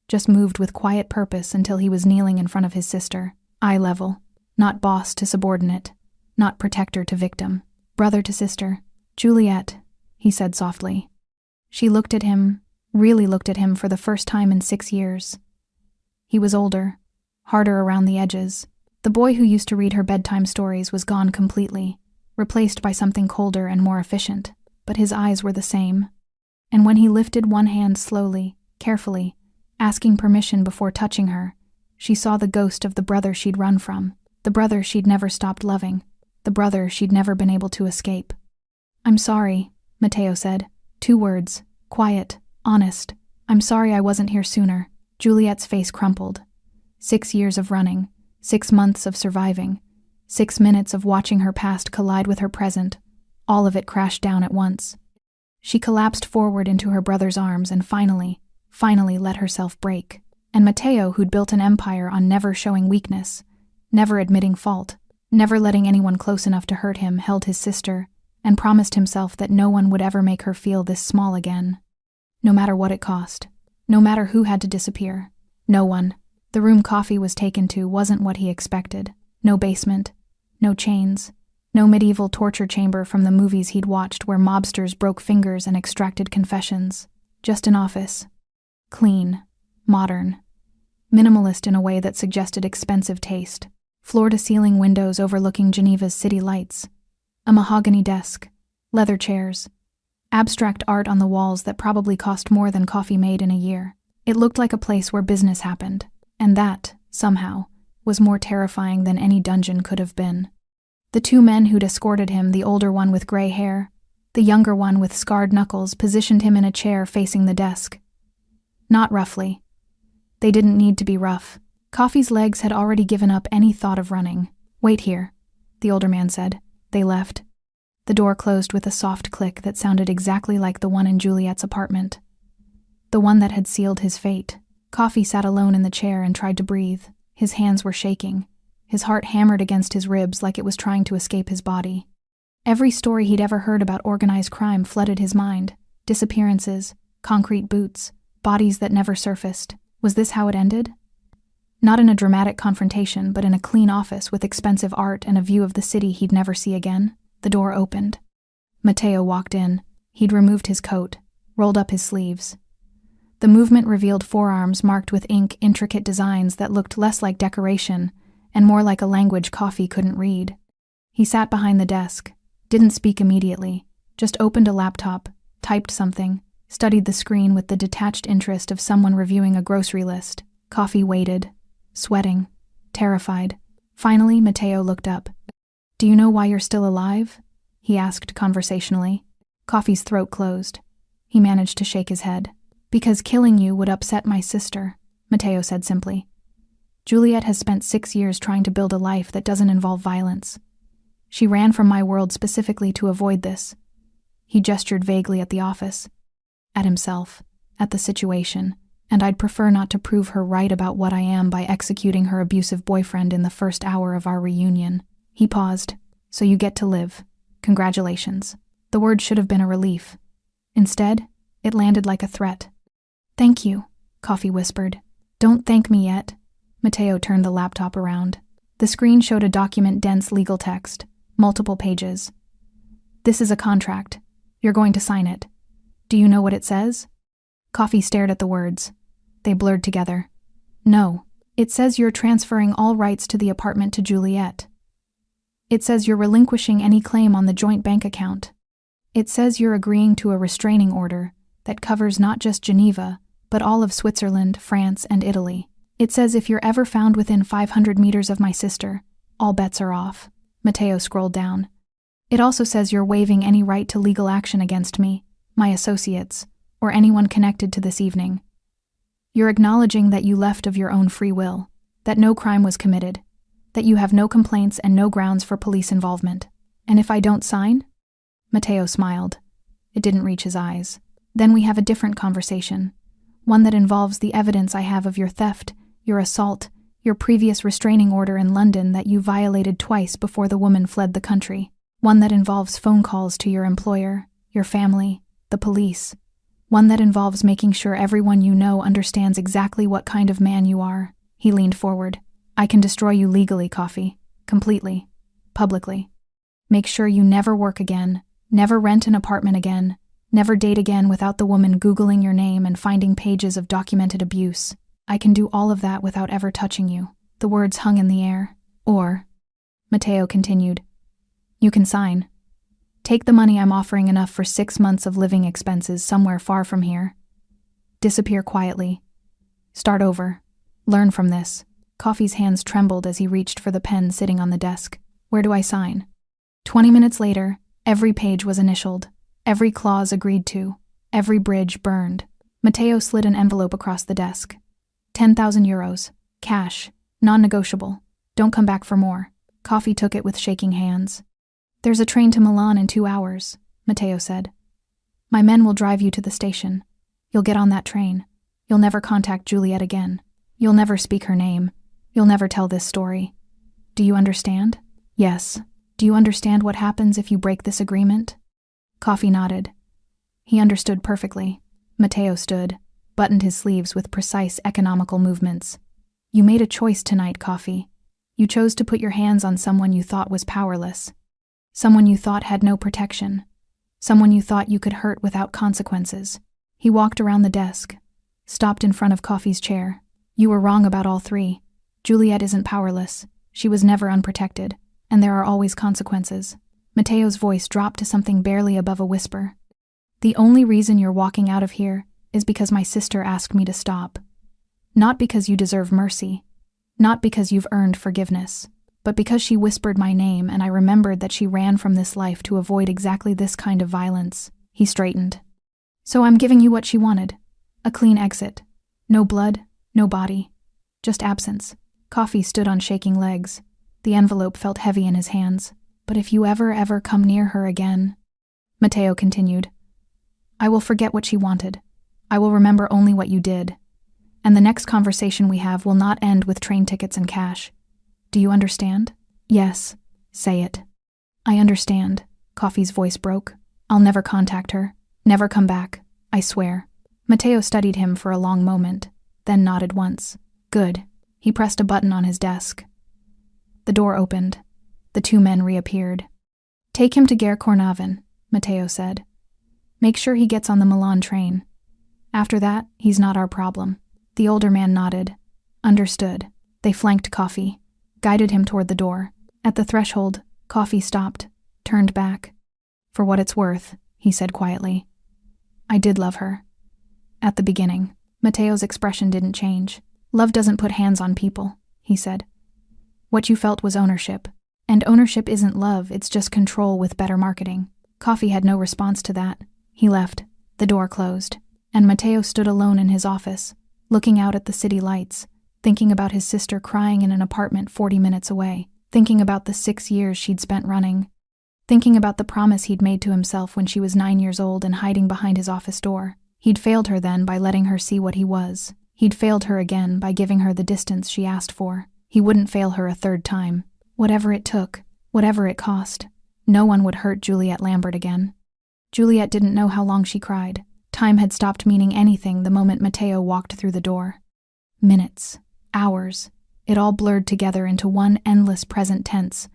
just moved with quiet purpose until he was kneeling in front of his sister, eye level, not boss to subordinate, not protector to victim, brother to sister. "Juliet," he said softly. She looked at him, really looked at him for the first time in 6 years. He was older, harder around the edges. The boy who used to read her bedtime stories was gone completely, replaced by something colder and more efficient, but his eyes were the same. And when he lifted one hand slowly, carefully, asking permission before touching her, she saw the ghost of the brother she'd run from, the brother she'd never stopped loving, the brother she'd never been able to escape. "I'm sorry," Matteo said. 2 words, quiet, honest. "I'm sorry I wasn't here sooner." Juliet's face crumpled. 6 years of running, 6 months of surviving, 6 minutes of watching her past collide with her present, all of it crashed down at once. She collapsed forward into her brother's arms and finally let herself break. And Matteo, who'd built an empire on never showing weakness, never admitting fault, never letting anyone close enough to hurt him, held his sister and promised himself that no one would ever make her feel this small again. No matter what it cost, no matter who had to disappear, no one. The room Coffee was taken to wasn't what he expected. No basement, no chains, no medieval torture chamber from the movies he'd watched where mobsters broke fingers and extracted confessions. Just an office. Clean, modern, minimalist in a way that suggested expensive taste. Floor-to-ceiling windows overlooking Geneva's city lights. A mahogany desk, leather chairs, abstract art on the walls that probably cost more than Coffee made in a year. It looked like a place where business happened, and that, somehow, was more terrifying than any dungeon could have been. The 2 men who'd escorted him, the older one with gray hair, the younger one with scarred knuckles, positioned him in a chair facing the desk. Not roughly. They didn't need to be rough. Coffee's legs had already given up any thought of running. "Wait here," the older man said. They left. The door closed with a soft click that sounded exactly like the one in Juliet's apartment. The one that had sealed his fate. Coffee sat alone in the chair and tried to breathe. His hands were shaking. His heart hammered against his ribs like it was trying to escape his body. Every story he'd ever heard about organized crime flooded his mind. Disappearances, concrete boots, bodies that never surfaced. Was this how it ended? Not in a dramatic confrontation, but in a clean office with expensive art and a view of the city he'd never see again. The door opened. Matteo walked in. He'd removed his coat, rolled up his sleeves. The movement revealed forearms marked with ink, intricate designs that looked less like decoration and more like a language Coffee couldn't read. He sat behind the desk, didn't speak immediately, just opened a laptop, typed something, studied the screen with the detached interest of someone reviewing a grocery list. Coffee waited, sweating, terrified. Finally, Matteo looked up. "Do you know why you're still alive?" he asked conversationally. Coffee's throat closed. He managed to shake his head. "Because killing you would upset my sister," Matteo said simply. "Juliet has spent 6 years trying to build a life that doesn't involve violence. She ran from my world specifically to avoid this." He gestured vaguely at the office, at himself, at the situation, "and I'd prefer not to prove her right about what I am by executing her abusive boyfriend in the first hour of our reunion." He paused. "So you get to live. Congratulations." The word should have been a relief. Instead, it landed like a threat. "Thank you," Coffee whispered. "Don't thank me yet." Matteo turned the laptop around. The screen showed a document-dense legal text, multiple pages. "This is a contract. You're going to sign it. Do you know what it says?" Coffee stared at the words. They blurred together. "No. It says you're transferring all rights to the apartment to Juliet. It says you're relinquishing any claim on the joint bank account. It says you're agreeing to a restraining order that covers not just Geneva, but all of Switzerland, France, and Italy. It says if you're ever found within 500 meters of my sister, all bets are off." Matteo scrolled down. "It also says you're waiving any right to legal action against me, my associates, or anyone connected to this evening. You're acknowledging that you left of your own free will, that no crime was committed, that you have no complaints and no grounds for police involvement. And if I don't sign?" Matteo smiled. It didn't reach his eyes. "Then we have a different conversation, one that involves the evidence I have of your theft, your assault, your previous restraining order in London that you violated twice before the woman fled the country. One that involves phone calls to your employer, your family, the police. One that involves making sure everyone you know understands exactly what kind of man you are. He leaned forward. I can destroy you legally, Coffee. Completely. Publicly. Make sure you never work again, never rent an apartment again, never date again without the woman Googling your name and finding pages of documented abuse. I can do all of that without ever touching you. The words hung in the air. Or, Matteo continued, you can sign. Take the money I'm offering enough for 6 months of living expenses somewhere far from here. Disappear quietly. Start over. Learn from this. Coffee's hands trembled as he reached for the pen sitting on the desk. Where do I sign? 20 minutes later, every page was initialed, every clause agreed to, every bridge burned. Matteo slid an envelope across the desk. 10,000 euros. Cash. Non-negotiable. Don't come back for more. Coffee took it with shaking hands. There's a train to Milan in 2 hours, Matteo said. My men will drive you to the station. You'll get on that train. You'll never contact Juliet again. You'll never speak her name. You'll never tell this story. Do you understand? Yes. Do you understand what happens if you break this agreement? Coffee nodded. He understood perfectly. Matteo stood, buttoned his sleeves with precise economical movements. You made a choice tonight, Coffee. You chose to put your hands on someone you thought was powerless. Someone you thought had no protection. Someone you thought you could hurt without consequences. He walked around the desk, stopped in front of Coffee's chair. You were wrong about all three. Juliet isn't powerless. She was never unprotected, and there are always consequences. Matteo's voice dropped to something barely above a whisper. The only reason you're walking out of here is because my sister asked me to stop. Not because you deserve mercy. Not because you've earned forgiveness. But because she whispered my name and I remembered that she ran from this life to avoid exactly this kind of violence. He straightened. So I'm giving you what she wanted. A clean exit. No blood, no body. Just absence. Coffee stood on shaking legs. The envelope felt heavy in his hands. But if you ever come near her again... Matteo continued. I will forget what she wanted. I will remember only what you did. And the next conversation we have will not end with train tickets and cash. Do you understand? Yes. Say it. I understand. Coffee's voice broke. I'll never contact her. Never come back. I swear. Matteo studied him for a long moment, then nodded once. Good. He pressed a button on his desk. The door opened. The two men reappeared. Take him to Gare Cornavin, Matteo said. Make sure he gets on the Milan train. After that, he's not our problem. The older man nodded. Understood. They flanked Coffee, guided him toward the door. At the threshold, Coffee stopped, turned back. For what it's worth, he said quietly. I did love her. At the beginning. Matteo's expression didn't change. Love doesn't put hands on people, he said. What you felt was ownership. And ownership isn't love, it's just control with better marketing. Coffee had no response to that. He left. The door closed. And Matteo stood alone in his office, looking out at the city lights, thinking about his sister crying in an apartment 40 minutes away, thinking about the 6 years she'd spent running, thinking about the promise he'd made to himself when she was 9 years old and hiding behind his office door. He'd failed her then by letting her see what he was. He'd failed her again by giving her the distance she asked for. He wouldn't fail her a third time. Whatever it took, whatever it cost. No one would hurt Juliet Lambert again. Juliet didn't know how long she cried. Time had stopped meaning anything the moment Matteo walked through the door. Minutes. Hours. It all blurred together into one endless present tense,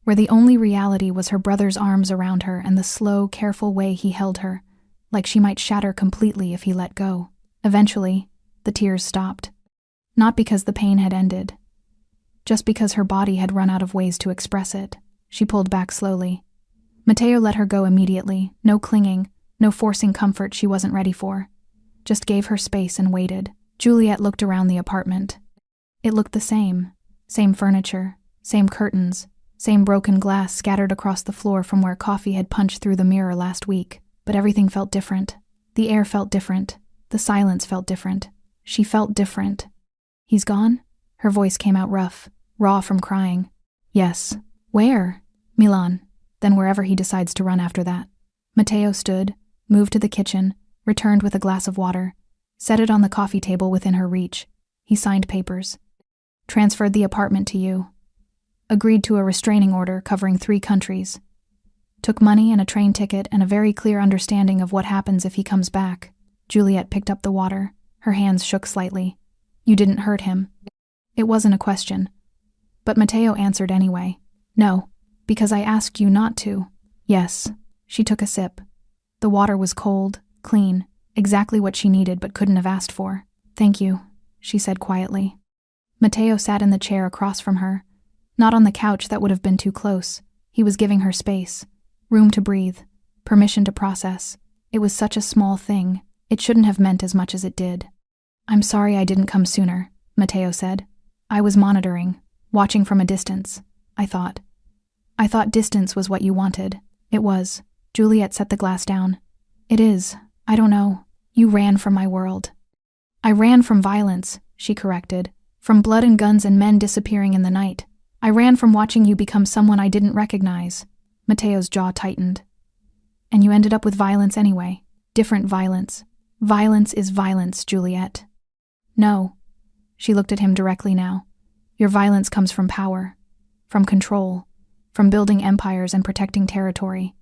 where the only reality was her brother's arms around her and the slow, careful way he held her, like she might shatter completely if he let go. Eventually, the tears stopped. Not because the pain had ended, just because her body had run out of ways to express it. She pulled back slowly. Matteo let her go immediately, no clinging, no forcing comfort she wasn't ready for. Just gave her space and waited. Juliet looked around the apartment. It looked the same. Same furniture, same curtains, same broken glass scattered across the floor from where Coffee had punched through the mirror last week. But everything felt different. The air felt different. The silence felt different. She felt different. He's gone? Her voice came out rough, raw from crying. Yes. Where? Milan. Then wherever he decides to run after that. Matteo stood, moved to the kitchen, returned with a glass of water, set it on the coffee table within her reach. He signed papers. Transferred the apartment to you. Agreed to a restraining order covering 3 countries. Took money and a train ticket and a very clear understanding of what happens if he comes back. Juliet picked up the water. Her hands shook slightly. You didn't hurt him. It wasn't a question. But Matteo answered anyway. No, because I asked you not to. Yes. She took a sip. The water was cold, clean, exactly what she needed but couldn't have asked for. Thank you, she said quietly. Matteo sat in the chair across from her. Not on the couch, that would have been too close. He was giving her space. Room to breathe. Permission to process. It was such a small thing. It shouldn't have meant as much as it did. I'm sorry I didn't come sooner, Matteo said. I was monitoring, watching from a distance. I thought distance was what you wanted. It was. Juliet set the glass down. It is. I don't know. You ran from my world. I ran from violence, she corrected. From blood and guns and men disappearing in the night. I ran from watching you become someone I didn't recognize. Matteo's jaw tightened. And you ended up with violence anyway. Different violence. Violence is violence, Juliet. No. She looked at him directly now. Your violence comes from power. From control. From building empires and protecting territory.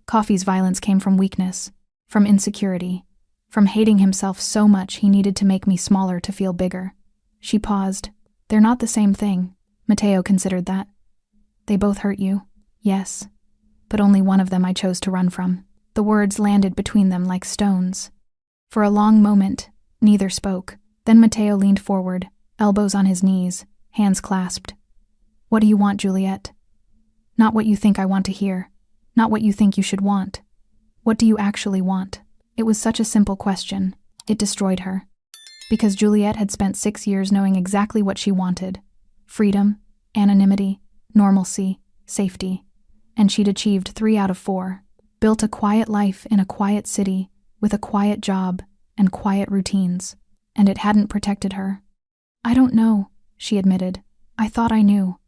Coffee's violence came from weakness. From insecurity. From hating himself so much he needed to make me smaller to feel bigger. She paused. They're not the same thing. Matteo considered that. They both hurt you. Yes. But only one of them I chose to run from. The words landed between them like stones. For a long moment, neither spoke. Then Matteo leaned forward, elbows on his knees, hands clasped. What do you want, Juliet? Not what you think I want to hear. Not what you think you should want. What do you actually want? It was such a simple question. It destroyed her. Because Juliet had spent 6 years knowing exactly what she wanted. Freedom, anonymity, normalcy, safety. And she'd achieved 3 out of 4. Built a quiet life in a quiet city, with a quiet job and quiet routines. And it hadn't protected her. I don't know, she admitted. I thought I knew.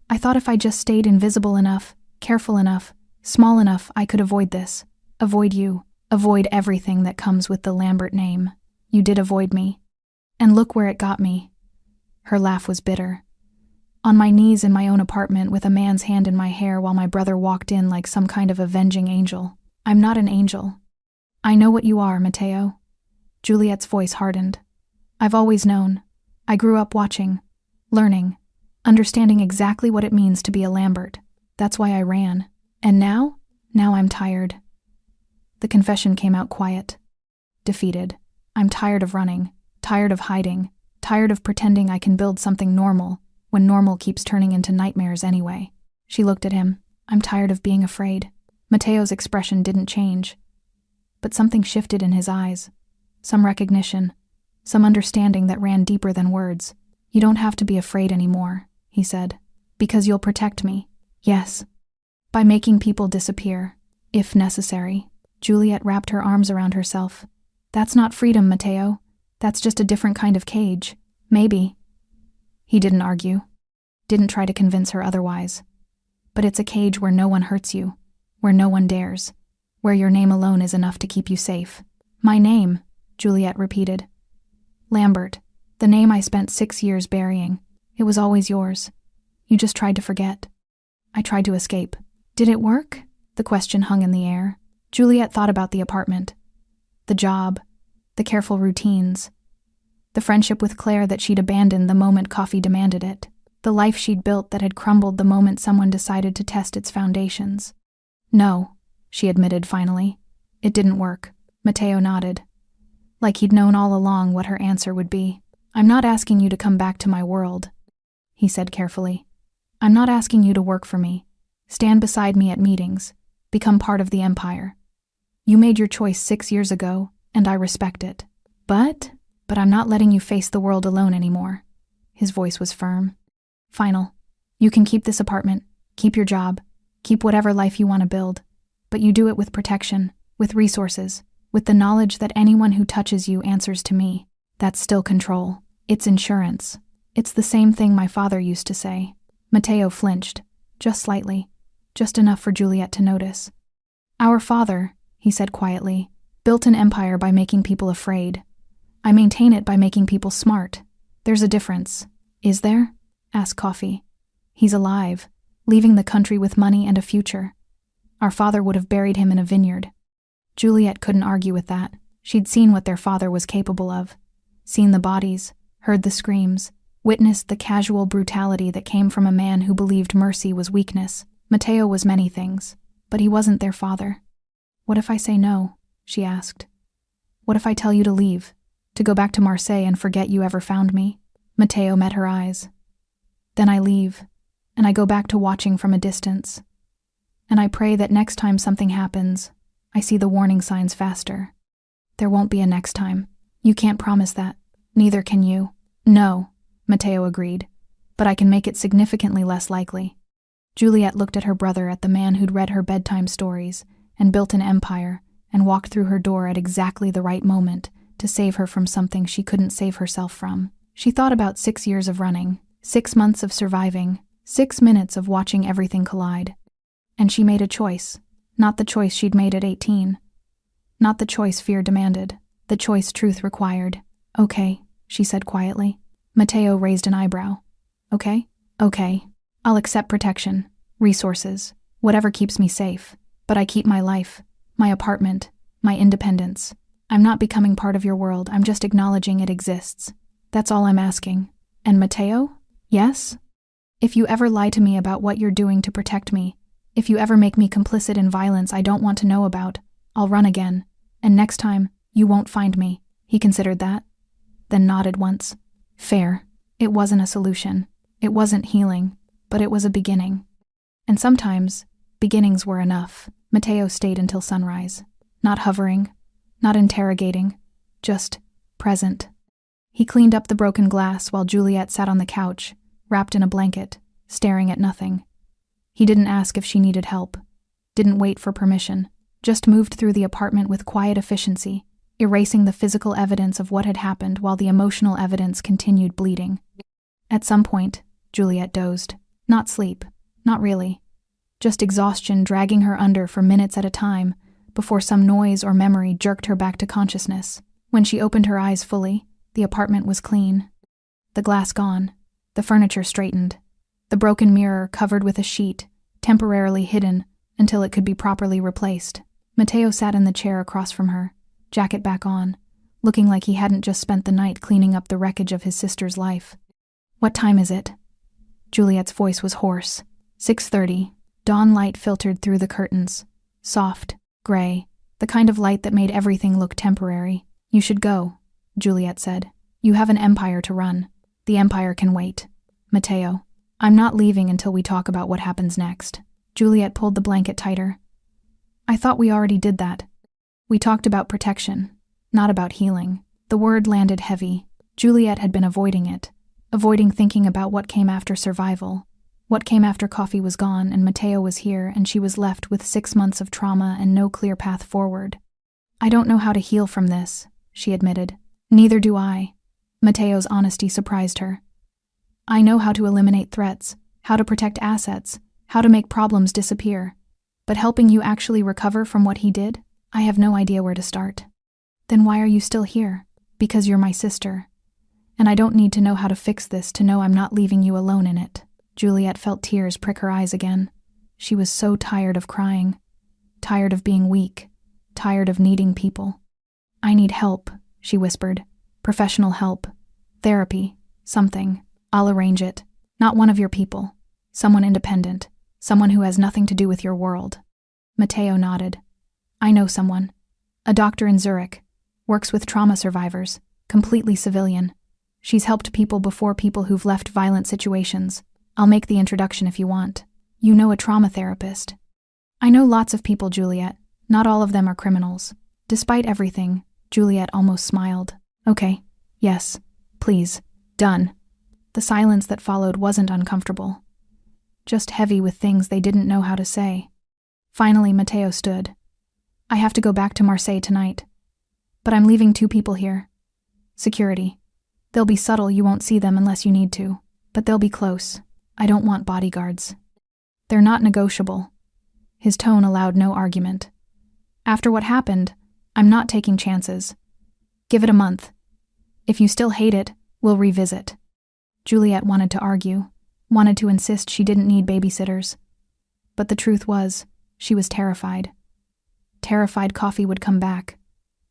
I thought if I just stayed invisible enough, careful enough, small enough, I could avoid this. Avoid you. Avoid everything that comes with the Lambert name. You did avoid me. And look where it got me. Her laugh was bitter. On my knees in my own apartment with a man's hand in my hair while my brother walked in like some kind of avenging angel. I'm not an angel. I know what you are, Matteo. Juliet's voice hardened. I've always known. I grew up watching, learning, understanding exactly what it means to be a Lambert. That's why I ran. And now? Now I'm tired. The confession came out quiet. Defeated. I'm tired of running, tired of hiding, tired of pretending I can build something normal, when normal keeps turning into nightmares anyway. She looked at him. I'm tired of being afraid. Matteo's expression didn't change. But something shifted in his eyes. Some recognition. Some understanding that ran deeper than words. You don't have to be afraid anymore, he said. Because you'll protect me. Yes. By making people disappear, if necessary. Juliet wrapped her arms around herself. That's not freedom, Matteo. That's just a different kind of cage. Maybe. He didn't argue. Didn't try to convince her otherwise. But it's a cage where no one hurts you. Where no one dares. Where your name alone is enough to keep you safe. My name, Juliet repeated. Lambert. The name I spent 6 years burying. It was always yours. You just tried to forget. I tried to escape. Did it work? The question hung in the air. Juliet thought about the apartment. The job. The careful routines. The friendship with Claire that she'd abandoned the moment coffee demanded it. The life she'd built that had crumbled the moment someone decided to test its foundations. No, she admitted finally. It didn't work. Matteo nodded. Like he'd known all along what her answer would be. I'm not asking you to come back to my world, he said carefully. I'm not asking you to work for me. Stand beside me at meetings. Become part of the empire. You made your choice 6 years ago, and I respect it. But I'm not letting you face the world alone anymore. His voice was firm. Final. You can keep this apartment, keep your job, keep whatever life you want to build, but you do it with protection, with resources, with the knowledge that anyone who touches you answers to me. That's still control. It's insurance. It's the same thing my father used to say. Matteo flinched, just slightly, just enough for Juliet to notice. Our father, he said quietly, built an empire by making people afraid. I maintain it by making people smart. There's a difference. Is there? Asked Coffee. He's alive, leaving the country with money and a future. Our father would have buried him in a vineyard. Juliet couldn't argue with that. She'd seen what their father was capable of. Seen the bodies, heard the screams, witnessed the casual brutality that came from a man who believed mercy was weakness. Matteo was many things, but he wasn't their father. "What if I say no?" she asked. "What if I tell you to leave, to go back to Marseille and forget you ever found me?" Matteo met her eyes. "Then I leave, and I go back to watching from a distance. And I pray that next time something happens, I see the warning signs faster." "There won't be a next time. You can't promise that. Neither can you." "No," Matteo agreed, "but I can make it significantly less likely." Juliet looked at her brother, at the man who'd read her bedtime stories and built an empire and walked through her door at exactly the right moment to save her from something she couldn't save herself from. She thought about 6 years of running, 6 months of surviving, 6 minutes of watching everything collide. And she made a choice, not the choice she'd made at 18. Not the choice fear demanded, the choice truth required. "Okay," she said quietly. Matteo raised an eyebrow. "Okay? Okay. I'll accept protection, resources, whatever keeps me safe, but I keep my life, my apartment, my independence. I'm not becoming part of your world, I'm just acknowledging it exists. That's all I'm asking." "And Matteo?" "Yes? If you ever lie to me about what you're doing to protect me, if you ever make me complicit in violence I don't want to know about, I'll run again, and next time, you won't find me." He considered that, then nodded once. "Fair. It wasn't a solution. It wasn't healing. But it was a beginning. And sometimes, beginnings were enough." Matteo stayed until sunrise. Not hovering, not interrogating, just present. He cleaned up the broken glass while Juliet sat on the couch, wrapped in a blanket, staring at nothing. He didn't ask if she needed help, didn't wait for permission, just moved through the apartment with quiet efficiency, erasing the physical evidence of what had happened while the emotional evidence continued bleeding. At some point, Juliet dozed. Not sleep, not really. Just exhaustion dragging her under for minutes at a time before some noise or memory jerked her back to consciousness. When she opened her eyes fully, the apartment was clean. The glass gone, the furniture straightened, the broken mirror covered with a sheet, temporarily hidden until it could be properly replaced. Matteo sat in the chair across from her, jacket back on, looking like he hadn't just spent the night cleaning up the wreckage of his sister's life. "What time is it?" Juliet's voice was hoarse. 6:30. Dawn light filtered through the curtains. Soft, gray, the kind of light that made everything look temporary. "You should go," Juliet said. "You have an empire to run. The empire can wait." "Matteo, I'm not leaving until we talk about what happens next." Juliet pulled the blanket tighter. "I thought we already did that. We talked about protection, not about healing." The word landed heavy. Juliet had been avoiding it. Avoiding thinking about what came after survival, what came after Coffee was gone and Matteo was here and she was left with 6 months of trauma and no clear path forward. "I don't know how to heal from this," she admitted. "Neither do I." Matteo's honesty surprised her. "I know how to eliminate threats, how to protect assets, how to make problems disappear. But helping you actually recover from what he did? I have no idea where to start." "Then why are you still here?" "Because you're my sister. And I don't need to know how to fix this to know I'm not leaving you alone in it." Juliet felt tears prick her eyes again. She was so tired of crying, tired of being weak, tired of needing people. "I need help," she whispered. "Professional help. Therapy. Something. I'll arrange it. Not one of your people. Someone independent. Someone who has nothing to do with your world." Matteo nodded. "I know someone. A doctor in Zurich. Works with trauma survivors. Completely civilian. She's helped people before, people who've left violent situations. I'll make the introduction if you want. You know a trauma therapist." "I know lots of people, Juliet. Not all of them are criminals." Despite everything, Juliet almost smiled. "Okay. Yes. Please. Done." The silence that followed wasn't uncomfortable. Just heavy with things they didn't know how to say. Finally, Matteo stood. "I have to go back to Marseille tonight. But I'm leaving 2 people here. Security. They'll be subtle, you won't see them unless you need to. But they'll be close. I don't want bodyguards. They're not negotiable." His tone allowed no argument. "After what happened, I'm not taking chances. Give it a month. If you still hate it, we'll revisit." Juliet wanted to argue, wanted to insist she didn't need babysitters. But the truth was, She was terrified. Terrified Coffee would come back.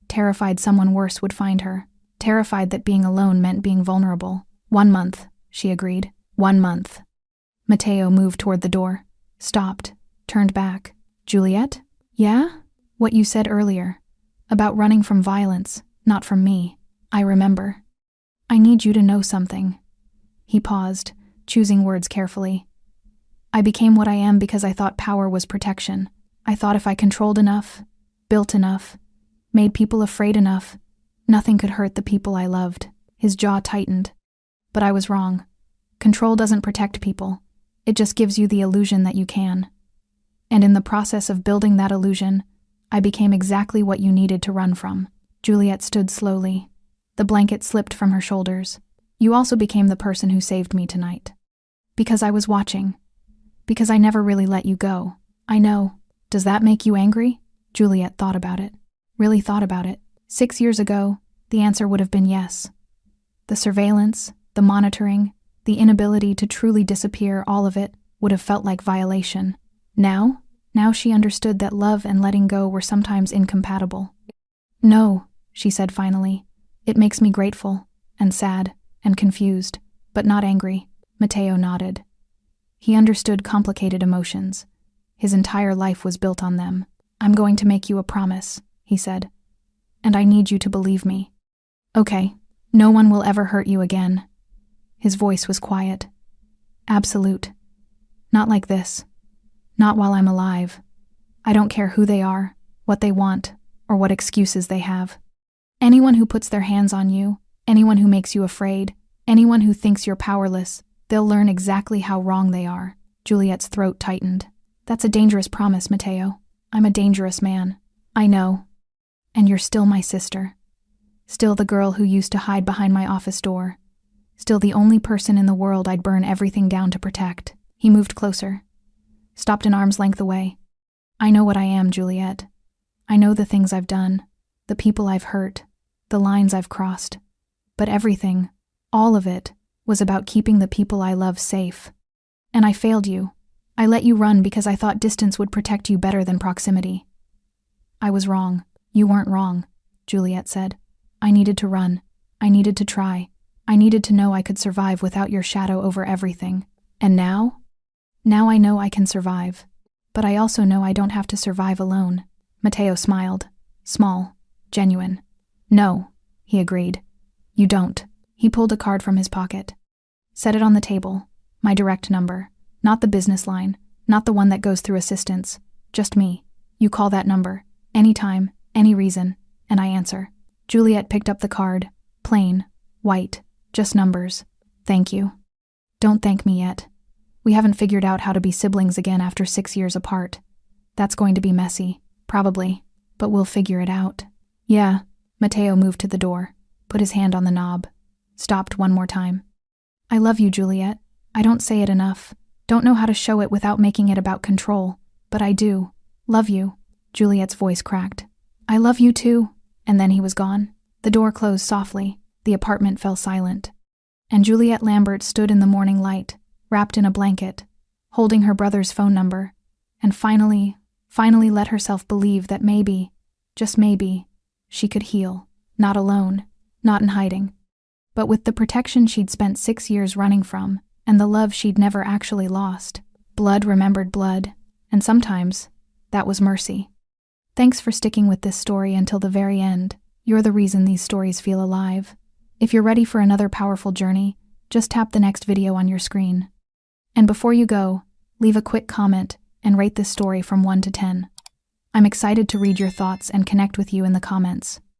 Terrified someone worse would find her. Terrified that being alone meant being vulnerable. 1 month, she agreed. 1 month. Mateo moved toward the door, stopped, turned back. Juliet? Yeah? What you said earlier. About running from violence, not from me. I remember. I need you to know something. He paused, choosing words carefully. I became what I am because I thought power was protection. I thought if I controlled enough, built enough, made people afraid enough, nothing could hurt the people I loved. His jaw tightened. But I was wrong. Control doesn't protect people. It just gives you the illusion that you can. And in the process of building that illusion, I became exactly what you needed to run from. Juliet stood slowly. The blanket slipped from her shoulders. You also became the person who saved me tonight. Because I was watching. Because I never really let you go. I know. Does that make you angry? Juliet thought about it. Really thought about it. 6 years ago, the answer would have been yes. The surveillance, the monitoring, the inability to truly disappear, all of it would have felt like violation. Now she understood that love and letting go were sometimes incompatible. No, she said finally. It makes me grateful, and sad, and confused, but not angry. Mateo nodded. He understood complicated emotions. His entire life was built on them. I'm going to make you a promise, he said. And I need you to believe me. Okay, no one will ever hurt you again. His voice was quiet. Absolute. Not like this. Not while I'm alive. I don't care who they are, what they want, or what excuses they have. Anyone who puts their hands on you, anyone who makes you afraid, anyone who thinks you're powerless, they'll learn exactly how wrong they are. Juliet's throat tightened. That's a dangerous promise, Mateo. I'm a dangerous man. I know. And you're still my sister. Still the girl who used to hide behind my office door. Still the only person in the world I'd burn everything down to protect. He moved closer. Stopped an arm's length away. I know what I am, Juliet. I know the things I've done, the people I've hurt, the lines I've crossed. But everything, all of it, was about keeping the people I love safe. And I failed you. I let you run because I thought distance would protect you better than proximity. I was wrong. You weren't wrong, Juliet said. I needed to run. I needed to try. I needed to know I could survive without your shadow over everything. And now? Now I know I can survive. But I also know I don't have to survive alone. Mateo smiled. Small. Genuine. No, he agreed. You don't. He pulled a card from his pocket. Set it on the table. My direct number. Not the business line. Not the one that goes through assistants. Just me. You call that number. Anytime, any reason, and I answer. Juliet picked up the card. Plain. White. Just numbers. Thank you. Don't thank me yet. We haven't figured out how to be siblings again after 6 years apart. That's going to be messy. Probably. But we'll figure it out. Yeah. Mateo moved to the door. Put his hand on the knob. Stopped one more time. I love you, Juliet. I don't say it enough. Don't know how to show it without making it about control. But I do. Love you. Juliet's voice cracked. I love you too. And then he was gone. The door closed softly. The apartment fell silent. And Juliet Lambert stood in the morning light, wrapped in a blanket, holding her brother's phone number, and finally let herself believe that maybe, just maybe, she could heal. Not alone, not in hiding, but with the protection she'd spent 6 years running from, and the love she'd never actually lost. Blood remembered blood, and sometimes that was mercy. Thanks for sticking with this story until the very end. You're the reason these stories feel alive. If you're ready for another powerful journey, just tap the next video on your screen. And before you go, leave a quick comment and rate this story from 1 to 10. I'm excited to read your thoughts and connect with you in the comments.